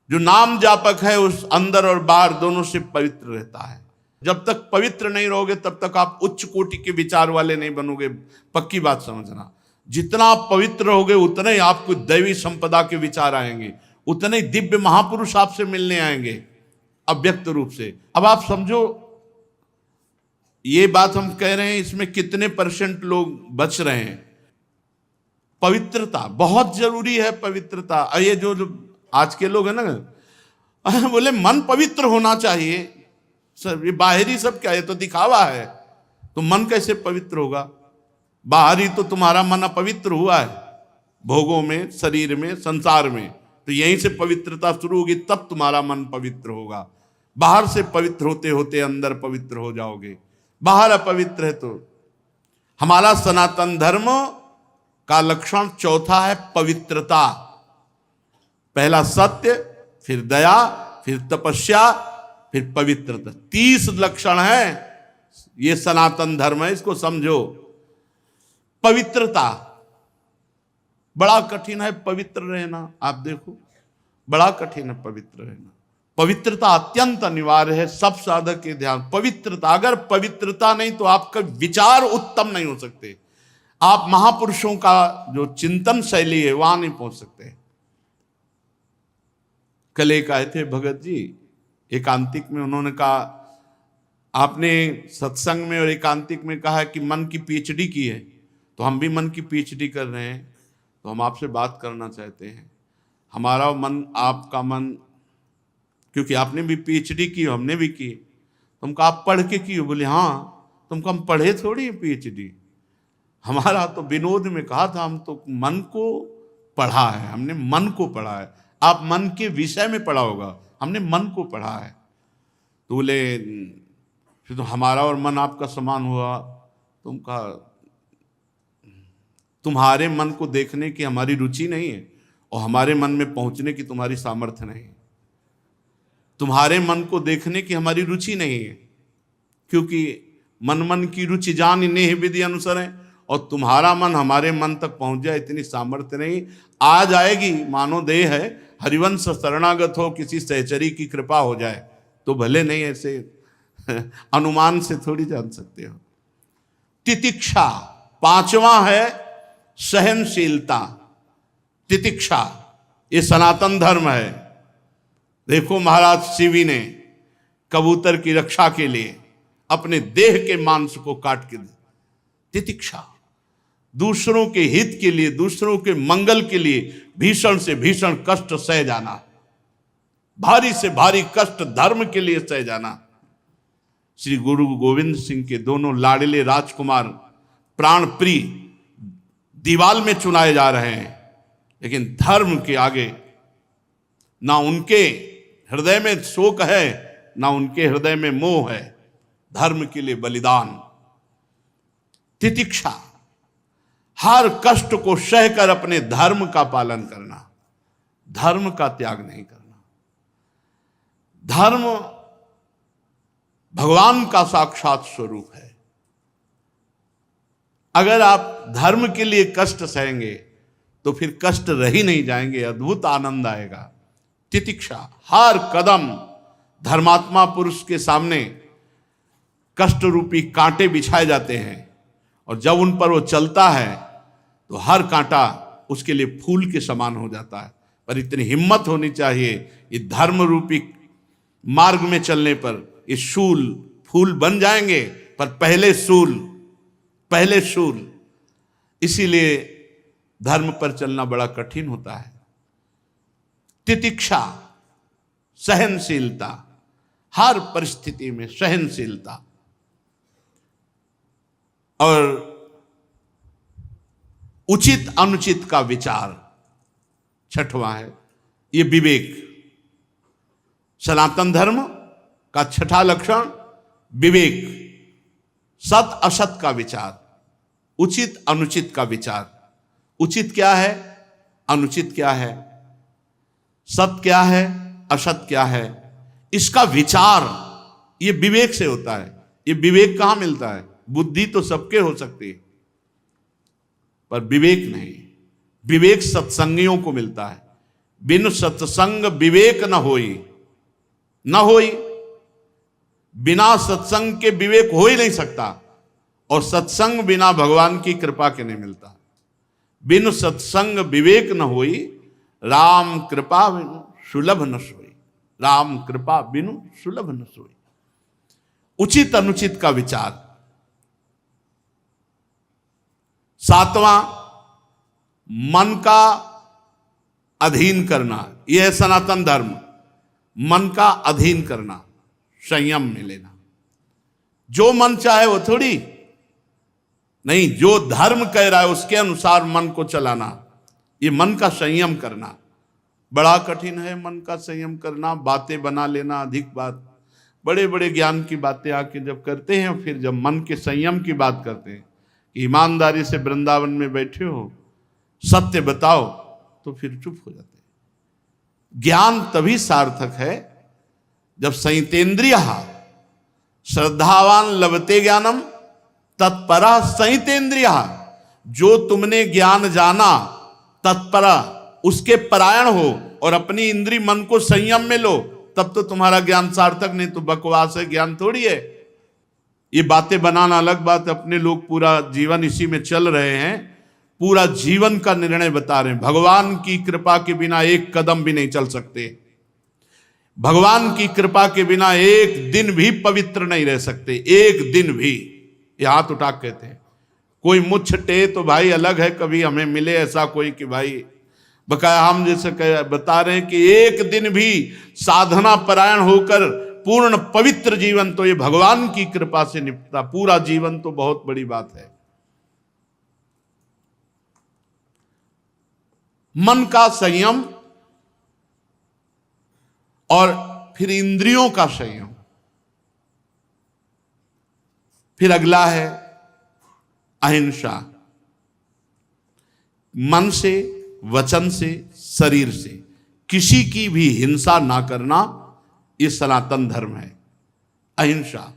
Speaker 1: जो नाम जापक है उस अंदर और बाहर दोनों से पवित्र रहता है। जब तक पवित्र नहीं रहोगे तब तक आप उच्च कोटि के विचार वाले नहीं बनोगे। पक्की बात समझना। जितना आप पवित्र रहोगे उतने ही आपको दैवी संपदा के विचार आएंगे, उतने ही दिव्य महापुरुष आपसे मिलने आएंगे अव्यक्त रूप से। अब आप समझो, ये बात हम कह रहे हैं, इसमें कितने % लोग बच रहे हैं। पवित्रता बहुत जरूरी है। पवित्रता, ये जो आज के लोग हैं ना, बोले मन पवित्र होना चाहिए। सर ये बाहरी सब क्या है, तो दिखावा है, तो मन कैसे पवित्र होगा? बाहरी तो तुम्हारा मन अपवित्र हुआ है, भोगों में, शरीर में, संसार में, तो यहीं से पवित्रता शुरू होगी, तब तुम्हारा मन पवित्र होगा। बाहर से पवित्र होते होते अंदर पवित्र हो जाओगे, बाहर अपवित्र है तो। हमारा सनातन धर्म का लक्षण चौथा है पवित्रता। पहला सत्य, फिर दया, फिर तपस्या, फिर पवित्रता। 30 लक्षण है, ये सनातन धर्म है, इसको समझो। पवित्रता बड़ा कठिन है, पवित्र रहना। आप देखो बड़ा कठिन है पवित्र रहना। पवित्रता अत्यंत अनिवार्य है सब साधक के ध्यान। पवित्रता, अगर पवित्रता नहीं तो आपका विचार उत्तम नहीं हो सकते, आप महापुरुषों का जो चिंतन शैली है वहां नहीं पहुंच सकते। कल एक आए थे भगत जी एकांतिक में, उन्होंने कहा आपने सत्संग में और एकांतिक में कहा कि मन की पीएचडी की है, तो हम भी मन की पीएचडी कर रहे हैं, तो हम आपसे बात करना चाहते हैं। हमारा मन, आपका मन, क्योंकि आपने भी पीएचडी की, हमने भी की, तुमको आप पढ़ के की हो? बोले हाँ। तुमको हम पढ़े थोड़ी पीएचडी, हमारा तो विनोद में कहा था, हम तो मन को पढ़ा है, हमने मन को पढ़ा है। आप मन के विषय में पढ़ा होगा, हमने मन को पढ़ा है। तो बोले फिर तो हमारा और मन आपका समान हुआ। तुम कहा तुम्हारे मन को देखने की हमारी रुचि नहीं है, और हमारे मन में पहुंचने की तुम्हारी सामर्थ्य नहीं है। तुम्हारे मन को देखने की हमारी रुचि नहीं है, क्योंकि मन मन की रुचि जान नेह विधि अनुसार है, और तुम्हारा मन हमारे मन तक पहुंच जाए इतनी सामर्थ्य नहीं। आ जाएगी, मानो देह है, हरिवंश शरणागत हो, किसी सहचरी की कृपा हो जाए तो भले, नहीं ऐसे अनुमान से थोड़ी जान सकते हो। तितिक्षा पांचवा है सहनशीलता। तितिक्षा ये सनातन धर्म है। देखो महाराज शिवी ने कबूतर की रक्षा के लिए अपने देह के मांस को काट के दिया। तितिक्षा दूसरों के हित के लिए, दूसरों के मंगल के लिए भीषण से भीषण कष्ट सह जाना, भारी से भारी कष्ट धर्म के लिए सह जाना। श्री गुरु गोविंद सिंह के दोनों लाडले राजकुमार प्राण प्रिय दीवाल में चुनाए जा रहे हैं, लेकिन धर्म के आगे ना उनके हृदय में शोक है, ना उनके हृदय में मोह है। धर्म के लिए बलिदान। तितिक्षा हर कष्ट को सहकर अपने धर्म का पालन करना, धर्म का त्याग नहीं करना। धर्म भगवान का साक्षात स्वरूप है। अगर आप धर्म के लिए कष्ट सहेंगे तो फिर कष्ट रह ही नहीं जाएंगे, अद्भुत आनंद आएगा। तितिक्षा हर कदम धर्मात्मा पुरुष के सामने कष्ट रूपी कांटे बिछाए जाते हैं, और जब उन पर वो चलता है तो हर कांटा उसके लिए फूल के समान हो जाता है। पर इतनी हिम्मत होनी चाहिए, ये धर्म रूपी मार्ग में चलने पर ये शूल फूल बन जाएंगे, पर पहले शूल। इसीलिए धर्म पर चलना बड़ा कठिन होता है। तितिक्षा सहनशीलता, हर परिस्थिति में सहनशीलता। और उचित अनुचित का विचार छठवां है, ये विवेक। सनातन धर्म का छठा लक्षण विवेक, सत असत का विचार, उचित अनुचित का विचार। उचित क्या है, अनुचित क्या है, सत क्या है, असत क्या है, इसका विचार ये विवेक से होता है। ये विवेक कहां मिलता है? बुद्धि तो सबके हो सकती है, पर विवेक नहीं। विवेक सत्संगियों को मिलता है। बिन सत्संग विवेक न होई, बिना सत्संग के विवेक हो ही नहीं सकता, और सत्संग बिना भगवान की कृपा के नहीं मिलता। बिन सत्संग विवेक न होई, राम कृपा बिनु सुलभ न सोई। राम कृपा बिनु सुलभ न सोई। उचित अनुचित का विचार। सातवां मन का अधीन करना, यह है सनातन धर्म। मन का अधीन करना, संयम में लेना। जो मन चाहे वो थोड़ी नहीं, जो धर्म कह रहा है उसके अनुसार मन को चलाना, ये मन का संयम करना बड़ा कठिन है। मन का संयम करना, बातें बना लेना, अधिक बात, बड़े बड़े ज्ञान की बातें आके जब करते हैं, फिर जब मन के संयम की बात करते हैं, ईमानदारी से वृंदावन में बैठे हो, सत्य बताओ, तो फिर चुप हो जाते हैं। ज्ञान तभी सार्थक है जब संयतेन्द्रिय श्रद्धावान लभते ज्ञानम तत्परा संयतेन्द्रिय, जो तुमने ज्ञान जाना तत्परा उसके परायण हो और अपनी इंद्री मन को संयम में लो, तब तो तुम्हारा ज्ञान सार्थक, नहीं तो बकवास है, ज्ञान थोड़ी है। ये बातें बनाना अलग बात, अपने लोग पूरा जीवन इसी में चल रहे हैं, पूरा जीवन का निर्णय बता रहे हैं। भगवान की कृपा के बिना एक कदम भी नहीं चल सकते, भगवान की कृपा के बिना एक दिन भी पवित्र नहीं रह सकते, एक दिन भी। ये हाथ उठा कहते हैं, कोई मुझ टे तो भाई अलग है, कभी हमें मिले ऐसा कोई कि भाई बकाया हम जैसे बता रहे हैं कि एक दिन भी साधना परायण होकर पूर्ण पवित्र जीवन तो ये भगवान की कृपा से निपटा, पूरा जीवन तो बहुत बड़ी बात है। मन का संयम और फिर इंद्रियों का संयम। फिर अगला है अहिंसा, मन से, वचन से, शरीर से किसी की भी हिंसा ना करना, ये सनातन धर्म है। अहिंसा,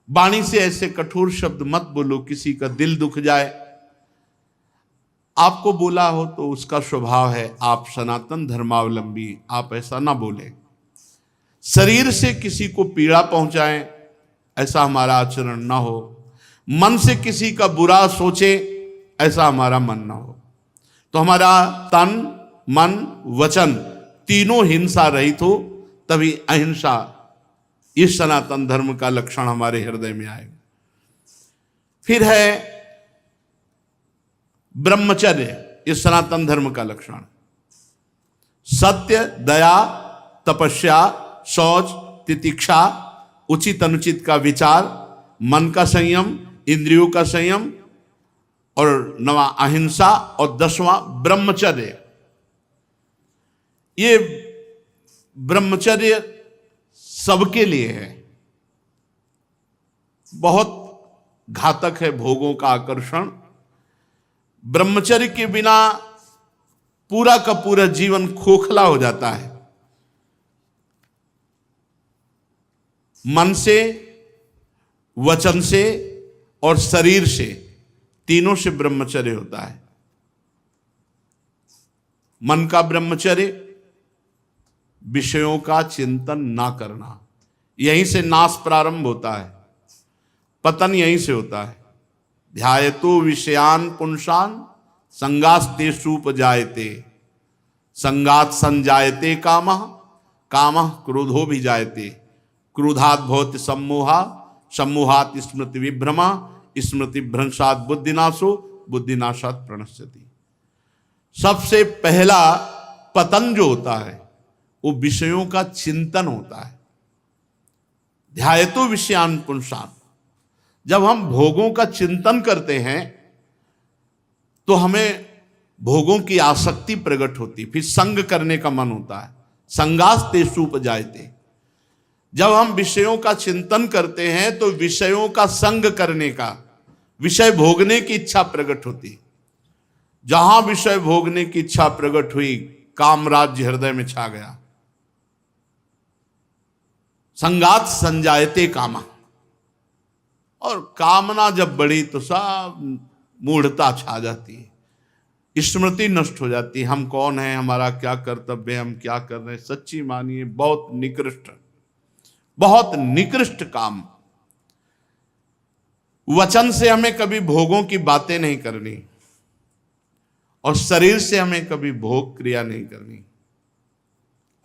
Speaker 1: वाणी से ऐसे कठोर शब्द मत बोलो किसी का दिल दुख जाए। आपको बोला हो तो उसका स्वभाव है, आप सनातन धर्मावलंबी, आप ऐसा ना बोलें। शरीर से किसी को पीड़ा पहुंचाएं, ऐसा हमारा आचरण ना हो। मन से किसी का बुरा सोचे, ऐसा हमारा मन ना हो। तो हमारा तन, मन, वचन तीनों हिंसा रहित हो, तभी अहिंसा, इस सनातन धर्म का लक्षण हमारे हृदय में आएगा। फिर है ब्रह्मचर्य, इस सनातन धर्म का लक्षण। सत्य, दया, तपस्या, शौच, तितिक्षा, उचित अनुचित का विचार, मन का संयम, इंद्रियों का संयम, और 9वां अहिंसा, और 10वां ब्रह्मचर्य। ये ब्रह्मचर्य सबके लिए है, बहुत घातक है भोगों का आकर्षण। ब्रह्मचर्य के बिना पूरा का पूरा जीवन खोखला हो जाता है। मन से, वचन से और शरीर से, तीनों से ब्रह्मचर्य होता है। मन का ब्रह्मचर्य, विषयों का चिंतन ना करना, यहीं से नाश प्रारंभ होता है, पतन यहीं से होता है। ध्यायतो विषयान पुंसान संगास्तेषुपजायते, संगात संजायते कामः, कामः क्रोधो भी जायते, क्रोधात् भवति सम्मोहा, सम्मोहात् स्मृति विभ्रमा, स्मृति भ्रंशात् बुद्धिनाशो, बुद्धिनाशात् प्रणश्यति। सबसे पहला पतन जो होता है वो विषयों का चिंतन होता है। ध्यायतो विषयान पुंसान, जब हम भोगों का चिंतन करते हैं तो हमें भोगों की आसक्ति प्रकट होती, फिर संग करने का मन होता है। संगास्तेषुपजायते, जब हम विषयों का चिंतन करते हैं तो विषयों का संग करने का, विषय भोगने की इच्छा प्रकट होती। जहां विषय भोगने की इच्छा प्रकट हुई, काम राज्य हृदय में छा गया। संगात संजायते कामा, और कामना जब बढ़ी तो सब मूढ़ता छा जाती है, स्मृति नष्ट हो जाती है। हम कौन हैं, हमारा क्या कर्तव्य है, हम क्या कर रहे हैं। सच्ची मानिए बहुत निकृष्ट, बहुत निकृष्ट काम। वचन से हमें कभी भोगों की बातें नहीं करनी, और शरीर से हमें कभी भोग क्रिया नहीं करनी।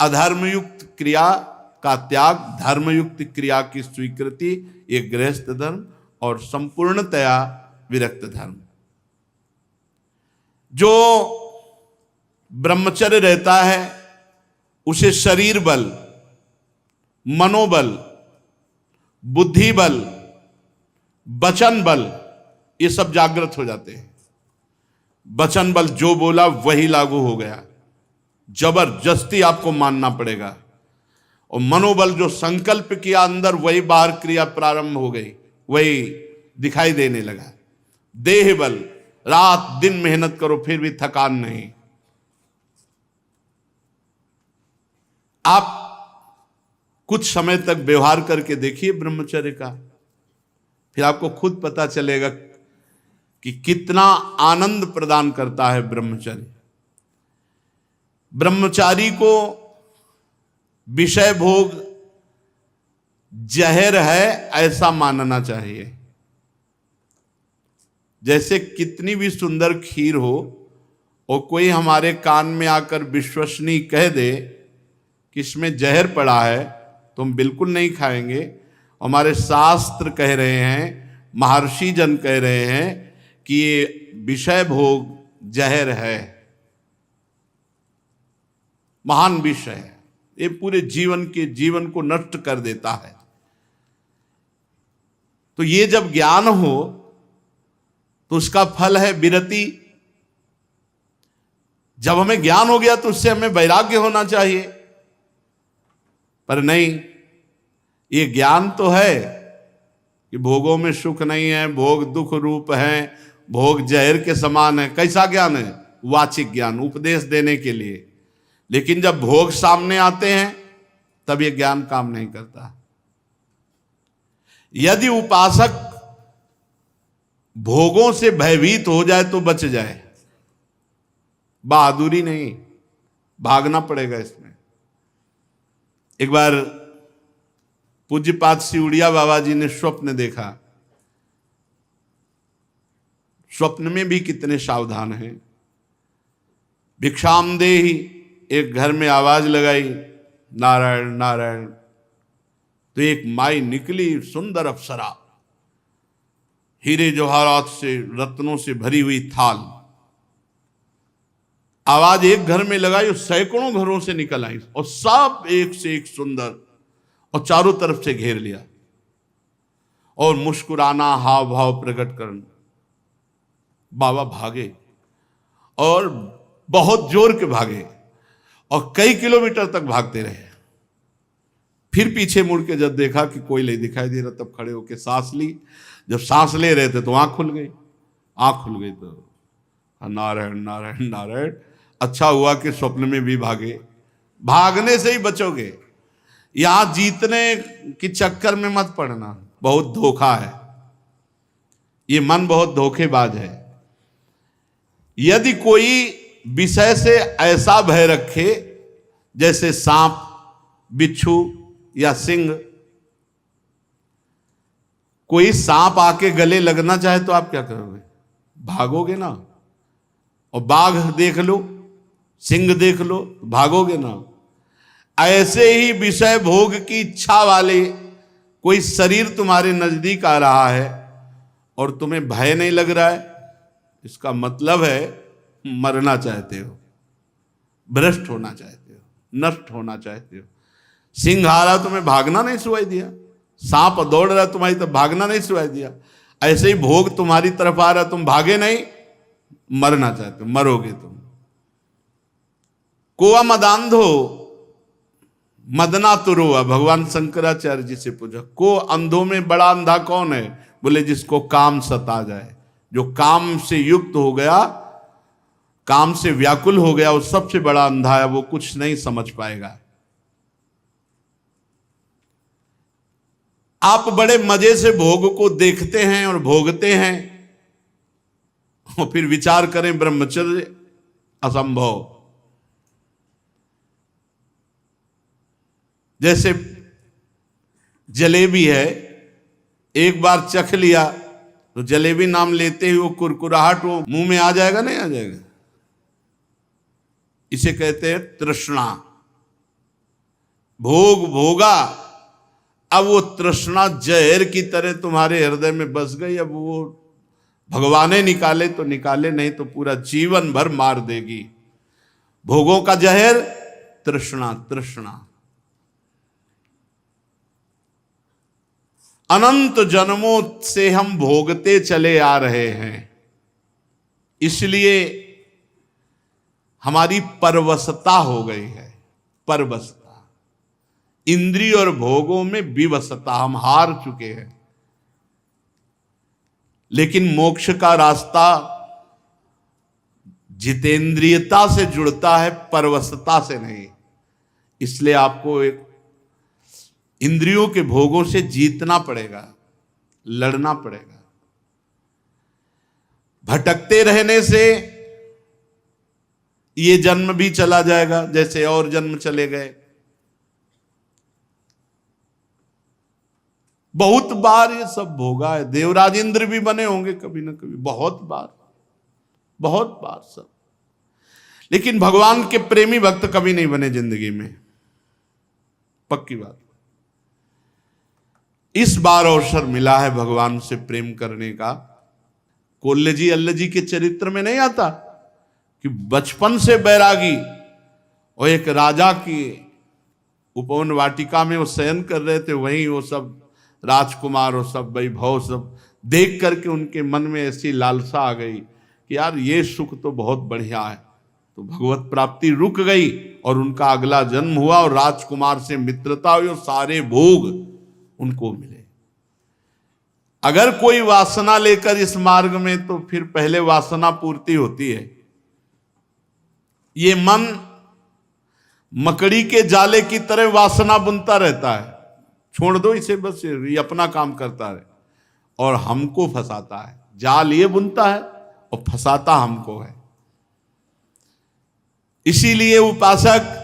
Speaker 1: अधर्मयुक्त क्रिया का त्याग, धर्मयुक्त क्रिया की स्वीकृति, ये गृहस्थ धर्म और संपूर्णतया विरक्त धर्म। जो ब्रह्मचर्य रहता है उसे शरीर बल, मनोबल, बुद्धि बल, वचन बल, ये सब जागृत हो जाते हैं। वचन बल, जो बोला वही लागू हो गया, जबरदस्ती आपको मानना पड़ेगा। और मनोबल, जो संकल्प किया अंदर वही बाहर क्रिया प्रारंभ हो गई, वही दिखाई देने लगा। देह बल, रात दिन मेहनत करो फिर भी थकान नहीं। आप कुछ समय तक व्यवहार करके देखिए ब्रह्मचर्य का, फिर आपको खुद पता चलेगा कि कितना आनंद प्रदान करता है ब्रह्मचर्य। ब्रह्मचारी को विषय भोग जहर है ऐसा मानना चाहिए। जैसे कितनी भी सुंदर खीर हो और कोई हमारे कान में आकर विश्वसनीय कह दे कि इसमें जहर पड़ा है तो हम बिल्कुल नहीं खाएंगे। हमारे शास्त्र कह रहे हैं, महर्षि जन कह रहे हैं कि ये विषय भोग जहर है, महान विषय है, ये पूरे जीवन को नष्ट कर देता है। तो ये जब ज्ञान हो तो उसका फल है विरति। जब हमें ज्ञान हो गया तो उससे हमें वैराग्य होना चाहिए, पर नहीं, ये ज्ञान तो है कि भोगों में सुख नहीं है, भोग दुख रूप है, भोग जहर के समान है। कैसा ज्ञान है? वाचिक ज्ञान, उपदेश देने के लिए। लेकिन जब भोग सामने आते हैं तब ये ज्ञान काम नहीं करता। यदि उपासक भोगों से भयभीत हो जाए तो बच जाए, बहादुरी नहीं, भागना पड़ेगा इसमें। एक बार पूज्यपाद सिउड़िया बाबा जी ने स्वप्न देखा। स्वप्न में भी कितने सावधान हैं। भिक्षाम देहि, एक घर में आवाज लगाई, नारायण नारायण। तो एक माई निकली, सुंदर अप्सरा, हीरे जवाहरात से, रत्नों से भरी हुई थाल। आवाज एक घर में लगाई और सैकड़ों घरों से निकल आई और सब एक से एक सुंदर, और चारों तरफ से घेर लिया और मुस्कुराना, हाव भाव प्रकट करना। बाबा भागे और बहुत जोर के भागे और कई किलोमीटर तक भागते रहे। फिर पीछे मुड़ के जब देखा कि कोई नहीं दिखाई दे रहा, तब खड़े होकर सांस ली। जब सांस ले रहे थे तो आंख खुल गई। आंख खुल गई तो नारायण नारायण नारायण। अच्छा हुआ कि स्वप्न में भी भागे। भागने से ही बचोगे, यहां जीतने के चक्कर में मत पड़ना, बहुत धोखा है। ये मन बहुत धोखेबाज है। यदि कोई विषय से ऐसा भय रखे जैसे सांप, बिच्छू या सिंह, कोई सांप आके गले लगना चाहे तो आप क्या करोगे? भागोगे ना। और बाघ देख लो, सिंह देख लो, भागोगे ना। ऐसे ही विषय भोग की इच्छा वाले कोई शरीर तुम्हारे नजदीक आ रहा है और तुम्हें भय नहीं लग रहा है, इसका मतलब है मरना चाहते हो, भ्रष्ट होना चाहते हो, नष्ट होना चाहते हो। सिंह आ रहा तुम्हें भागना नहीं सुनाई दिया, सांप दौड़ रहा तुम्हारी तरफ भागना नहीं सुनाई दिया। ऐसे ही भोग तुम्हारी तरफ आ रहा, तुम भागे नहीं, मरना चाहते हो, मरोगे तुम। कोआ मदांधो मदना तुरुआ, भगवान शंकराचार्य जी से पूछा, को अंधों में बड़ा अंधा कौन है? बोले जिसको काम सता जाए, जो काम से युक्त हो गया, काम से व्याकुल हो गया, वो सबसे बड़ा अंधा है, वो कुछ नहीं समझ पाएगा। आप बड़े मजे से भोग को देखते हैं और भोगते हैं और फिर विचार करें ब्रह्मचर्य असंभव। जैसे जलेबी है, एक बार चख लिया तो जलेबी नाम लेते ही वो कुरकुराहट वो मुंह में आ जाएगा, नहीं आ जाएगा? इसे कहते हैं तृष्णा। भोग भोगा, अब वो तृष्णा जहर की तरह तुम्हारे हृदय में बस गई। अब वो भगवाने निकाले तो निकाले, नहीं तो पूरा जीवन भर मार देगी। भोगों का जहर तृष्णा, तृष्णा। अनंत जन्मों से हम भोगते चले आ रहे हैं, इसलिए हमारी परवशता हो गई है। परवशता, इंद्रिय और भोगों में विवशता, हम हार चुके हैं। लेकिन मोक्ष का रास्ता जितेंद्रियता से जुड़ता है, परवशता से नहीं। इसलिए आपको एक इंद्रियों के भोगों से जीतना पड़ेगा, लड़ना पड़ेगा। भटकते रहने से ये जन्म भी चला जाएगा, जैसे और जन्म चले गए। बहुत बार ये सब भोगा है, देवराज इंद्र भी बने होंगे कभी ना कभी, बहुत बार, बहुत बार सब। लेकिन भगवान के प्रेमी भक्त कभी नहीं बने जिंदगी में, पक्की बात। इस बार अवसर मिला है भगवान से प्रेम करने का। कोल्ले जी अल्ले जी के चरित्र में नहीं आता कि बचपन से बैरागी और एक राजा की उपवन वाटिका में वो शयन कर रहे थे, वहीं वो सब राजकुमार और सब वैभव सब देख करके उनके मन में ऐसी लालसा आ गई कि यार ये सुख तो बहुत बढ़िया है। तो भगवत प्राप्ति रुक गई और उनका अगला जन्म हुआ और राजकुमार से मित्रता हुई और सारे भोग उनको मिले। अगर कोई वासना लेकर इस मार्ग में, तो फिर पहले वासना पूर्ति होती है। ये मन मकड़ी के जाले की तरह वासना बुनता रहता है, छोड़ दो इसे, बस ये अपना काम करता है और हमको फंसाता है। जाल ये बुनता है और फंसाता हमको है। इसीलिए उपासक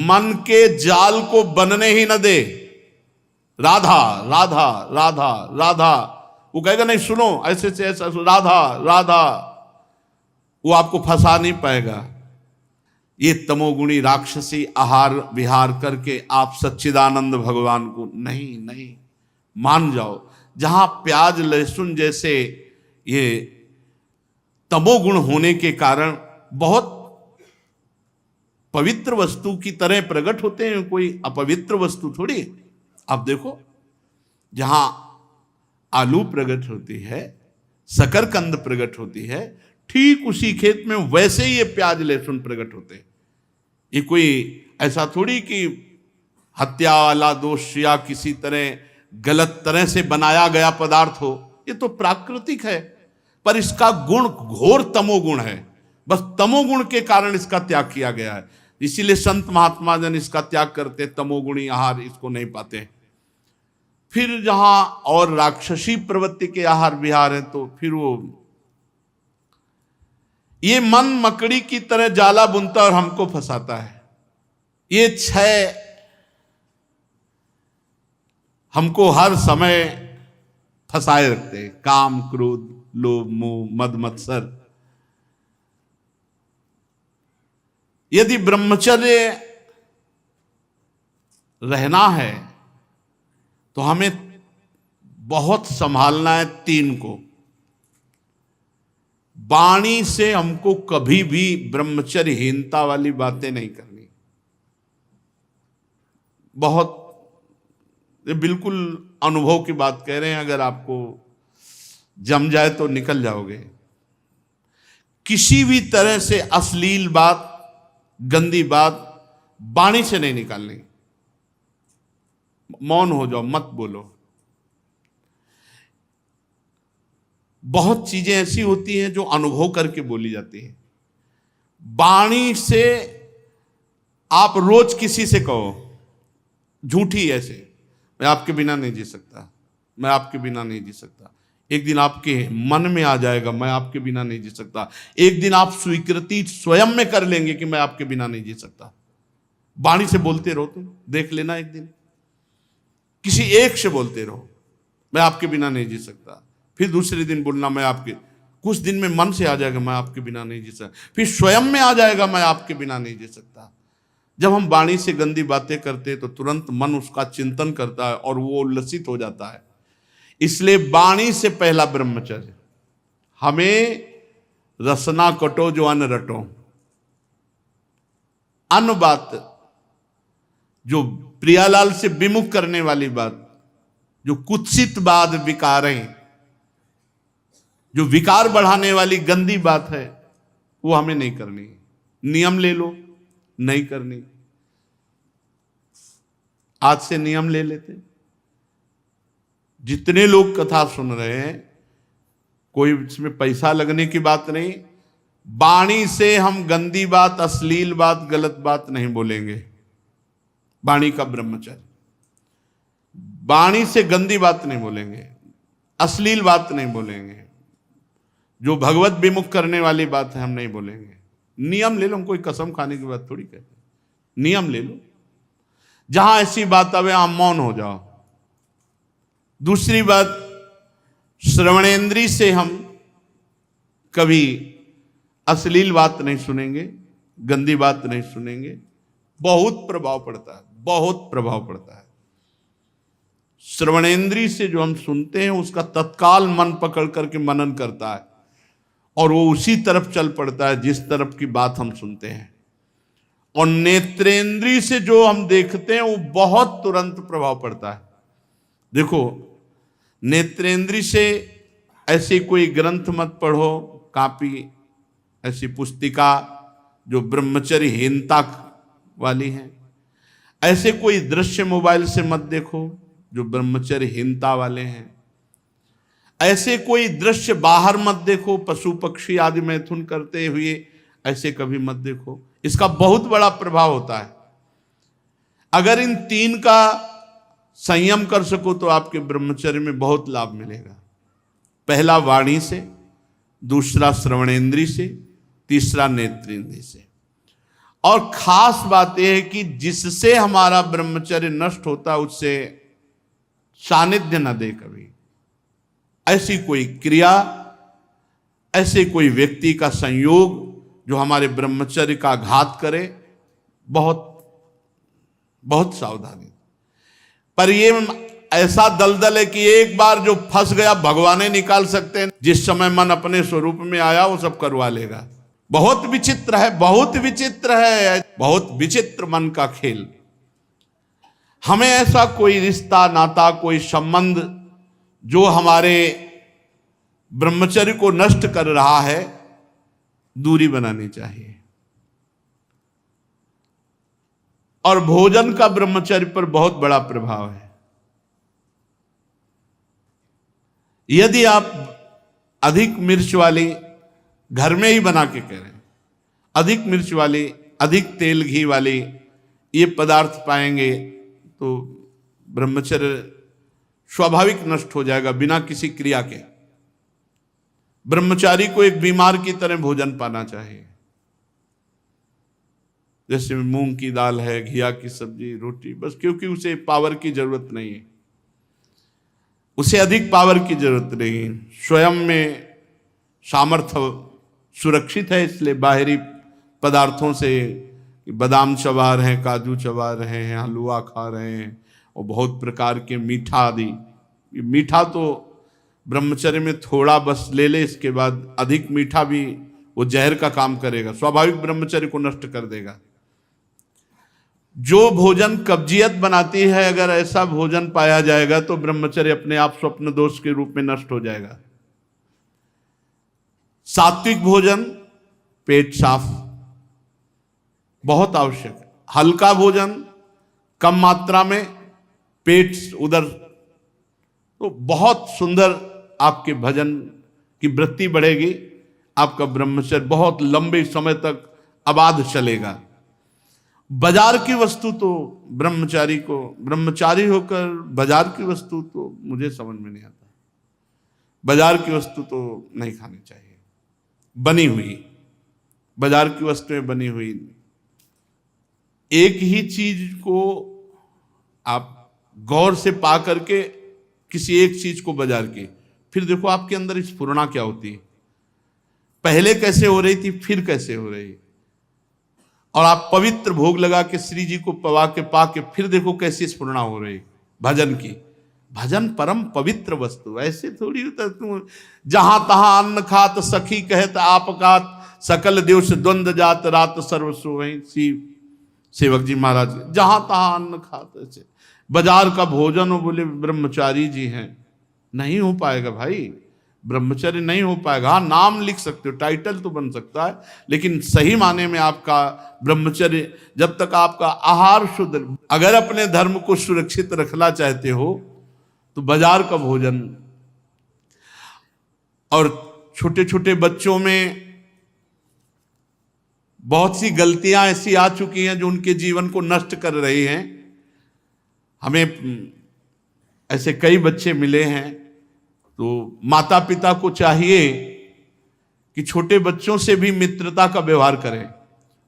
Speaker 1: मन के जाल को बनने ही न दे। राधा राधा राधा राधा, वो कहेगा नहीं सुनो ऐसे से ऐसा, राधा राधा, वो आपको फंसा नहीं पाएगा। ये तमोगुणी राक्षसी आहार विहार करके आप सच्चिदानंद भगवान को नहीं नहीं मान जाओ। जहां प्याज लहसुन जैसे ये तमोगुण होने के कारण बहुत पवित्र वस्तु की तरह प्रकट होते हैं, कोई अपवित्र वस्तु थोड़ी। आप देखो, जहां आलू प्रकट होती है, शकरकंद प्रकट होती है, ठीक उसी खेत में वैसे ही ये प्याज लहसुन प्रकट होते हैं। ये कोई ऐसा थोड़ी कि हत्या वाला दोष या किसी तरह गलत तरह से बनाया गया पदार्थ हो, ये तो प्राकृतिक है। पर इसका गुण घोर तमोगुण है, बस तमोगुण के कारण इसका त्याग किया गया है। इसीलिए संत महात्मा जन इसका त्याग करते, तमोगुणी आहार इसको नहीं पाते। फिर जहां और राक्षसी प्रवृत्ति के आहार विहार है, तो फिर वो ये मन मकड़ी की तरह जाला बुनता और हमको फंसाता है। ये छह हमको हर समय फंसाए रखते हैं, काम क्रोध लोभ मोह मद मत्सर। यदि ब्रह्मचर्य रहना है तो हमें बहुत संभालना है तीन को। वाणी से हमको कभी भी ब्रह्मचर्यहीनता वाली बातें नहीं करनी। बहुत, ये बिल्कुल अनुभव की बात कह रहे हैं, अगर आपको जम जाए तो निकल जाओगे। किसी भी तरह से अश्लील बात, गंदी बात वाणी से नहीं निकालनी। मौन हो जाओ, मत बोलो। बहुत चीजें ऐसी होती हैं जो अनुभव करके बोली जाती हैं। वाणी से आप रोज किसी से कहो झूठी, ऐसे मैं आपके बिना नहीं जी सकता, मैं आपके बिना नहीं जी सकता। एक दिन आपके मन में आ जाएगा मैं आपके बिना नहीं जी सकता। एक दिन आप स्वीकृति स्वयं में कर लेंगे कि मैं आपके बिना नहीं जी सकता। वाणी से बोलते रहो, तुम देख लेना, एक दिन किसी एक से बोलते रहो मैं आपके बिना नहीं जी सकता। फिर दूसरे दिन बोलना मैं आपके, कुछ दिन में मन से आ जाएगा मैं आपके बिना नहीं जी सकता। फिर स्वयं में आ जाएगा मैं आपके बिना नहीं जी सकता। जब हम वाणी से गंदी बातें करते हैं तो तुरंत मन उसका चिंतन करता है और वो उल्लसित हो जाता है। इसलिए वाणी से पहला ब्रह्मचर्य। हमें रसना कटो जो अन्न रटो। अन्य बात, जो प्रियालाल से विमुख करने वाली बात, जो कुत्सित बात, विकारें, जो विकार बढ़ाने वाली गंदी बात है, वो हमें नहीं करनी। नियम ले लो, नहीं करनी। आज से नियम ले लेते। जितने लोग कथा सुन रहे हैं, कोई इसमें पैसा लगने की बात नहीं। वाणी से हम गंदी बात, अश्लील बात, गलत बात नहीं बोलेंगे। वाणी का ब्रह्मचर्य, वाणी से गंदी बात नहीं बोलेंगे, अश्लील बात नहीं बोलेंगे, जो भगवत विमुख करने वाली बात है हम नहीं बोलेंगे। नियम ले लो, हम कोई कसम खाने की बात थोड़ी कहते। नियम ले लो, जहां ऐसी बात आवे आप मौन हो जाओ। दूसरी बात, श्रवणेंद्री से हम कभी अश्लील बात नहीं सुनेंगे, गंदी बात नहीं सुनेंगे। बहुत प्रभाव पड़ता है, बहुत प्रभाव पड़ता है। श्रवणेंद्री से जो हम सुनते हैं उसका तत्काल मन पकड़ करके मनन करता है और वो उसी तरफ चल पड़ता है जिस तरफ की बात हम सुनते हैं। और नेत्रेंद्री से जो हम देखते हैं वो बहुत तुरंत प्रभाव पड़ता है। देखो, नेत्रेंद्री से ऐसी कोई ग्रंथ मत पढ़ो, कॉपी, ऐसी पुस्तिका जो ब्रह्मचर्यहीनता वाली है। ऐसे कोई दृश्य मोबाइल से मत देखो जो ब्रह्मचर्यहीनता वाले हैं। ऐसे कोई दृश्य बाहर मत देखो, पशु पक्षी आदि मैथुन करते हुए, ऐसे कभी मत देखो। इसका बहुत बड़ा प्रभाव होता है। अगर इन तीन का संयम कर सको तो आपके ब्रह्मचर्य में बहुत लाभ मिलेगा। पहला वाणी से, दूसरा श्रवणेंद्री से, तीसरा नेत्रेंद्री से। और खास बात यह है कि जिससे हमारा ब्रह्मचर्य नष्ट होता है उससे सानिध्य न दे कभी। ऐसी कोई क्रिया, ऐसे कोई व्यक्ति का संयोग जो हमारे ब्रह्मचर्य का घात करे, बहुत बहुत सावधानी। पर ये ऐसा दलदल है कि एक बार जो फंस गया भगवान निकाल सकते हैं। जिस समय मन अपने स्वरूप में आया वो सब करवा लेगा। बहुत विचित्र है, बहुत विचित्र है, बहुत विचित्र मन का खेल। हमें ऐसा कोई रिश्ता, नाता, कोई संबंध जो हमारे ब्रह्मचर्य को नष्ट कर रहा है, दूरी बनानी चाहिए। और भोजन का ब्रह्मचर्य पर बहुत बड़ा प्रभाव है। यदि आप अधिक मिर्च वाली, घर में ही बना के करें, अधिक मिर्च वाली, अधिक तेल घी वाली ये पदार्थ पाएंगे तो ब्रह्मचर्य स्वाभाविक नष्ट हो जाएगा बिना किसी क्रिया के। ब्रह्मचारी को एक बीमार की तरह भोजन पाना चाहिए। जैसे मूंग की दाल है, घिया की सब्जी, रोटी, बस, क्योंकि उसे पावर की जरूरत नहीं है, उसे अधिक पावर की जरूरत नहीं है। स्वयं में सामर्थ्य सुरक्षित है, इसलिए बाहरी पदार्थों से बादाम चबा रहे हैं, काजू चबा रहे हैं, हलवा खा रहे हैं और बहुत प्रकार के मीठा आदि। मीठा तो ब्रह्मचर्य में थोड़ा बस ले ले, इसके बाद अधिक मीठा भी वो जहर का काम करेगा, स्वाभाविक ब्रह्मचर्य को नष्ट कर देगा। जो भोजन कब्जियत बनाती है, अगर ऐसा भोजन पाया जाएगा तो ब्रह्मचर्य अपने आप स्वप्न दोष के रूप में नष्ट हो जाएगा। सात्विक भोजन, पेट साफ, बहुत आवश्यक है। हल्का भोजन, कम मात्रा में, पेट उधर, तो बहुत सुंदर आपके भजन की वृत्ति बढ़ेगी। आपका ब्रह्मचर्य बहुत लंबे समय तक आबाद चलेगा। बाजार की वस्तु तो ब्रह्मचारी होकर बाजार की वस्तु तो मुझे समझ में नहीं आता। बाजार की वस्तु तो नहीं खानी चाहिए, बनी हुई, बाजार की वस्तुएं बनी हुई। एक ही चीज को आप गौर से पा करके किसी एक चीज को बाजार की, फिर देखो आपके अंदर स्फुरणा क्या होती है, पहले कैसे हो रही थी, फिर कैसे हो रही है। और आप पवित्र भोग लगा के श्री जी को पवा के पा के फिर देखो कैसी स्फुरणा हो रही भजन की। भजन परम पवित्र वस्तु, ऐसे थोड़ी होता तुम जहां तहां अन्न खात सखी कहत आप कात, सकल दिवस द्वंद जात रात सर्व सोई शिव। सेवक जी महाराज जहां तहां अन्न खाते थे, बाजार का भोजन हो, बोले ब्रह्मचारी जी हैं। नहीं हो पाएगा भाई, ब्रह्मचर्य नहीं हो पाएगा। हाँ, नाम लिख सकते हो, टाइटल तो बन सकता है, लेकिन सही माने में आपका ब्रह्मचर्य, जब तक आपका आहार शुद्ध, अगर अपने धर्म को सुरक्षित रखना चाहते हो तो बाजार का भोजन। और छोटे छोटे बच्चों में बहुत सी गलतियां ऐसी आ चुकी हैं जो उनके जीवन को नष्ट कर रही हैं। हमें ऐसे कई बच्चे मिले हैं, तो माता पिता को चाहिए कि छोटे बच्चों से भी मित्रता का व्यवहार करें,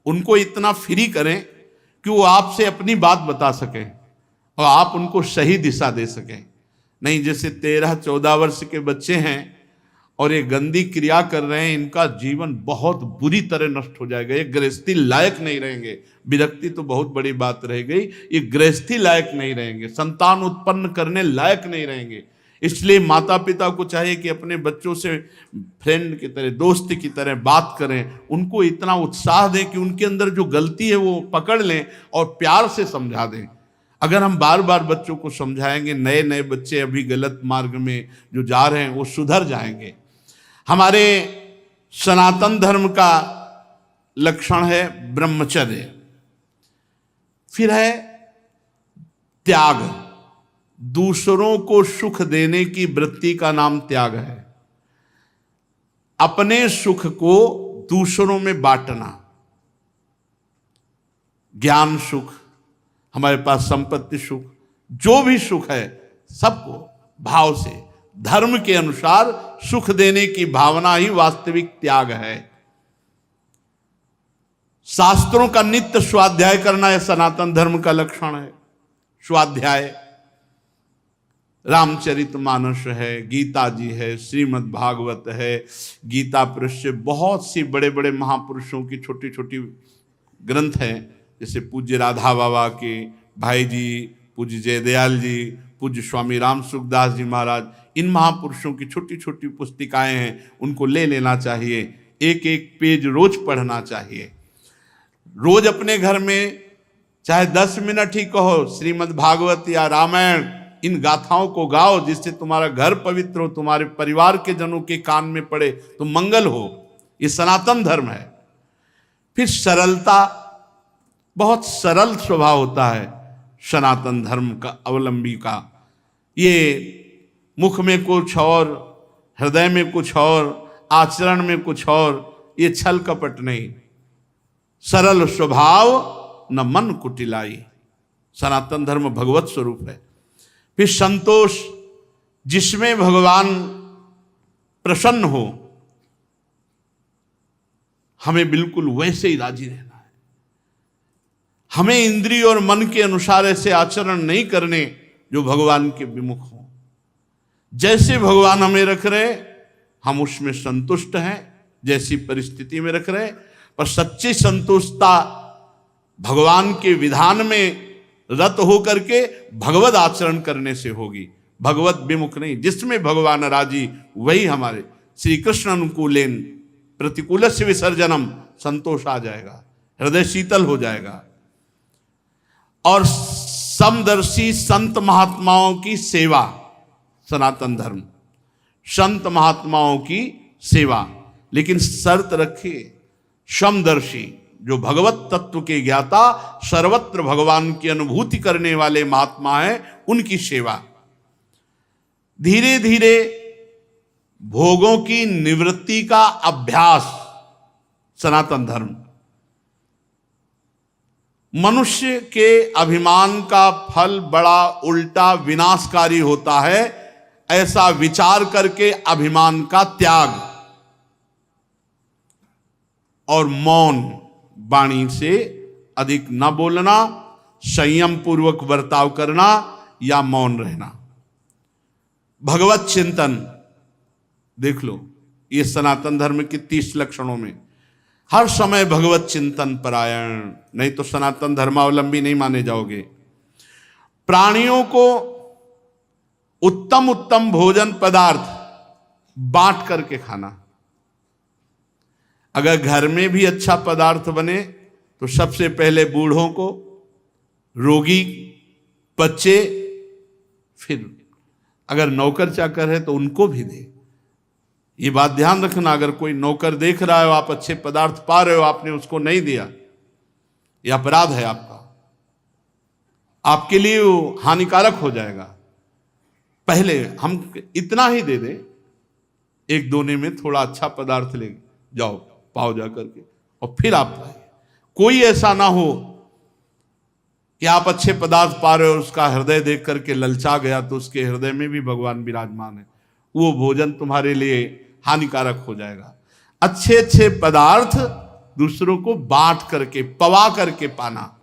Speaker 1: उनको इतना फ्री करें कि वो आपसे अपनी बात बता सकें और आप उनको सही दिशा दे सकें। नहीं, जैसे 13-14 वर्ष के बच्चे हैं और ये गंदी क्रिया कर रहे हैं, इनका जीवन बहुत बुरी तरह नष्ट हो जाएगा। ये गृहस्थी लायक नहीं रहेंगे। विरक्ति तो बहुत बड़ी बात रह गई, ये गृहस्थी लायक नहीं रहेंगे, संतान उत्पन्न करने लायक नहीं रहेंगे। इसलिए माता पिता को चाहिए कि अपने बच्चों से फ्रेंड की तरह, दोस्त की तरह बात करें, उनको इतना उत्साह दें कि उनके अंदर जो गलती है वो पकड़ लें और प्यार से समझा दें। अगर हम बार बार बच्चों को समझाएंगे, नए नए बच्चे अभी गलत मार्ग में जो जा रहे हैं वो सुधर जाएंगे। हमारे सनातन धर्म का लक्षण है ब्रह्मचर्य, फिर है त्याग। दूसरों को सुख देने की वृत्ति का नाम त्याग है। अपने सुख को दूसरों में बांटना, ज्ञान सुख, हमारे पास संपत्ति सुख, जो भी सुख है सबको भाव से, धर्म के अनुसार सुख देने की भावना ही वास्तविक त्याग है। शास्त्रों का नित्य स्वाध्याय करना यह सनातन धर्म का लक्षण है। स्वाध्याय रामचरितमानस है, गीता जी है, श्रीमद् भागवत है, गीता पुरुष से बहुत सी बड़े बड़े महापुरुषों की छोटी छोटी ग्रंथ हैं, जैसे पूज्य राधा बाबा के भाई जी, पूज्य जयदयाल जी, पूज्य स्वामी राम सुखदास जी महाराज, इन महापुरुषों की छोटी छोटी पुस्तिकाएं हैं, उनको ले लेना चाहिए। एक एक पेज रोज पढ़ना चाहिए। रोज अपने घर में चाहे 10 मिनट ही कहो, श्रीमद् भागवत या रामायण, इन गाथाओं को गाओ, जिससे तुम्हारा घर पवित्र हो, तुम्हारे परिवार के जनों के कान में पड़े तो मंगल हो। ये सनातन धर्म है। फिर सरलता, बहुत सरल स्वभाव होता है सनातन धर्म का अवलंबी का। ये मुख में कुछ और, हृदय में कुछ और, आचरण में कुछ और, ये छल कपट नहीं। सरल स्वभाव न मन कुटिलाई, सनातन धर्म भगवत स्वरूप है। फिर संतोष, जिसमें भगवान प्रसन्न हो, हमें बिल्कुल वैसे ही राजी रहना है। हमें इंद्रिय और मन के अनुसार ऐसे आचरण नहीं करने जो भगवान के विमुख हो। जैसे भगवान हमें रख रहे हम उसमें संतुष्ट हैं, जैसी परिस्थिति में रख रहे, पर सच्ची संतुष्टता भगवान के विधान में रत होकर के भगवत आचरण करने से होगी, भगवत विमुख नहीं। जिसमें भगवान राजी वही हमारे श्री कृष्ण अनुकूलेन प्रतिकूल से विसर्जनम, संतोष आ जाएगा, हृदय शीतल हो जाएगा। और समदर्शी संत महात्माओं की सेवा, सनातन धर्म संत महात्माओं की सेवा, लेकिन शर्त रखिए, समदर्शी, जो भगवत तत्व के ज्ञाता, सर्वत्र भगवान की अनुभूति करने वाले महात्मा हैं, उनकी सेवा। धीरे धीरे भोगों की निवृत्ति का अभ्यास, सनातन धर्म। मनुष्य के अभिमान का फल बड़ा उल्टा विनाशकारी होता है, ऐसा विचार करके अभिमान का त्याग और मौन, वाणी से अधिक न बोलना, संयम पूर्वक बर्ताव करना या मौन रहना। भगवत चिंतन देख लो, ये सनातन धर्म के 30 लक्षणों में हर समय भगवत चिंतन परायण, नहीं तो सनातन धर्मावलंबी नहीं माने जाओगे। प्राणियों को उत्तम उत्तम भोजन पदार्थ बांट करके खाना। अगर घर में भी अच्छा पदार्थ बने तो सबसे पहले बूढ़ों को, रोगी, बच्चे, फिर अगर नौकर चाकर है तो उनको भी दे। ये बात ध्यान रखना, अगर कोई नौकर देख रहा है, आप अच्छे पदार्थ पा रहे हो, आपने उसको नहीं दिया, ये अपराध है आपका, आपके लिए वो हानिकारक हो जाएगा। पहले हम इतना ही दे दें, एक दोने में थोड़ा अच्छा पदार्थ ले जाओ, पाओ जा करके, और फिर आप लाइए। कोई ऐसा ना हो कि आप अच्छे पदार्थ पा रहे हो, उसका हृदय देख करके ललचा गया, तो उसके हृदय में भी भगवान विराजमान है, वो भोजन तुम्हारे लिए हानिकारक हो जाएगा। अच्छे अच्छे पदार्थ दूसरों को बांट करके, पवा करके पाना।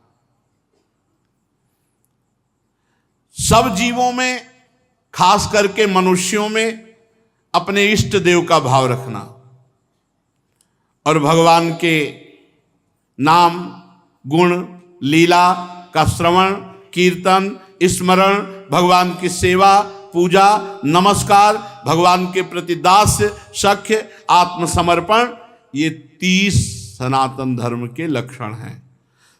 Speaker 1: सब जीवों में, खास करके मनुष्यों में, अपने इष्ट देव का भाव रखना और भगवान के नाम, गुण, लीला का श्रवण, कीर्तन, स्मरण, भगवान की सेवा, पूजा, नमस्कार, भगवान के प्रति दास्य, सख्य, आत्मसमर्पण, ये 30 सनातन धर्म के लक्षण हैं।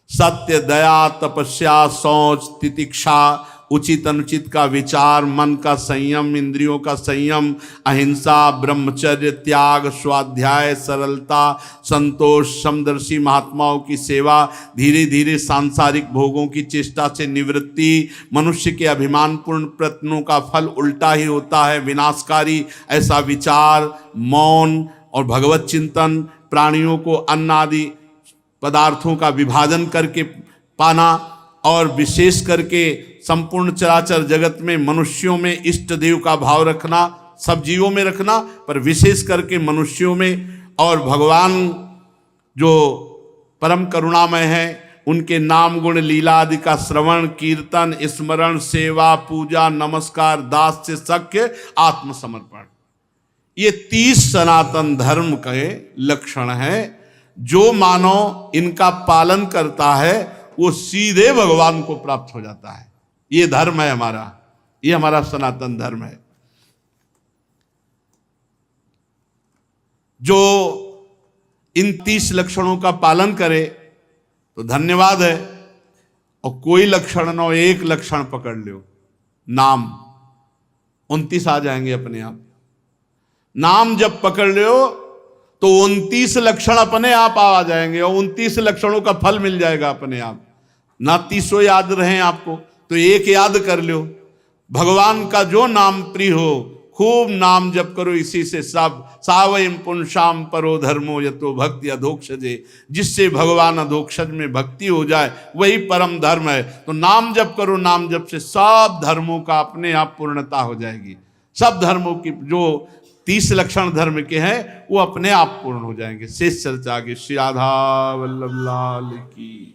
Speaker 1: सत्य, दया, तपस्या, शौच, तितिक्षा, उचित अनुचित का विचार, मन का संयम, इंद्रियों का संयम, अहिंसा, ब्रह्मचर्य, त्याग, स्वाध्याय, सरलता, संतोष, समदर्शी महात्माओं की सेवा, धीरे धीरे सांसारिक भोगों की चेष्टा से निवृत्ति। मनुष्य के अभिमानपूर्ण प्रयत्नों का फल उल्टा ही होता है, विनाशकारी। ऐसा विचार, मौन और भगवत चिंतन, प्राणियों को अन्न आदि पदार्थों का विभाजन करके पाना, और विशेष करके संपूर्ण चराचर जगत में मनुष्यों में इष्ट देव का भाव रखना, सब जीवों में रखना, पर विशेष करके मनुष्यों में। और भगवान जो परम करुणामय है, उनके नाम, गुण, लीला आदि का श्रवण, कीर्तन, स्मरण, सेवा, पूजा, नमस्कार, दास्य, सख्य, आत्मसमर्पण, ये 30 सनातन धर्म के लक्षण हैं। जो मानव इनका पालन करता है वो सीधे भगवान को प्राप्त हो जाता है। ये धर्म है हमारा, ये हमारा सनातन धर्म है। जो इन 30 लक्षणों का पालन करे तो धन्यवाद है, और कोई लक्षण न हो, एक लक्षण पकड़ लो, नाम, 29 आ जाएंगे अपने आप। नाम जब पकड़ लो तो 29 लक्षण अपने आप आ जाएंगे, और 29 लक्षणों का फल मिल जाएगा अपने आप। ना 30 याद रहे आपको तो एक याद कर लो। भगवान का जो नाम प्रिय हो, खूब नाम जप करो, इसी से सब। सावयम पुंसाम परो धर्मो यतो भक्ति अधोक्षजे, जिससे भगवान अधोक्षज में भक्ति हो जाए वही परम धर्म है। तो नाम जप करो, नाम जप से सब धर्मों का अपने आप पूर्णता हो जाएगी। सब धर्मों की जो 30 लक्षण धर्म के हैं वो अपने आप पूर्ण हो जाएंगे। शेष चर्चा आगे। श्री राधा वल्लभ लाल की।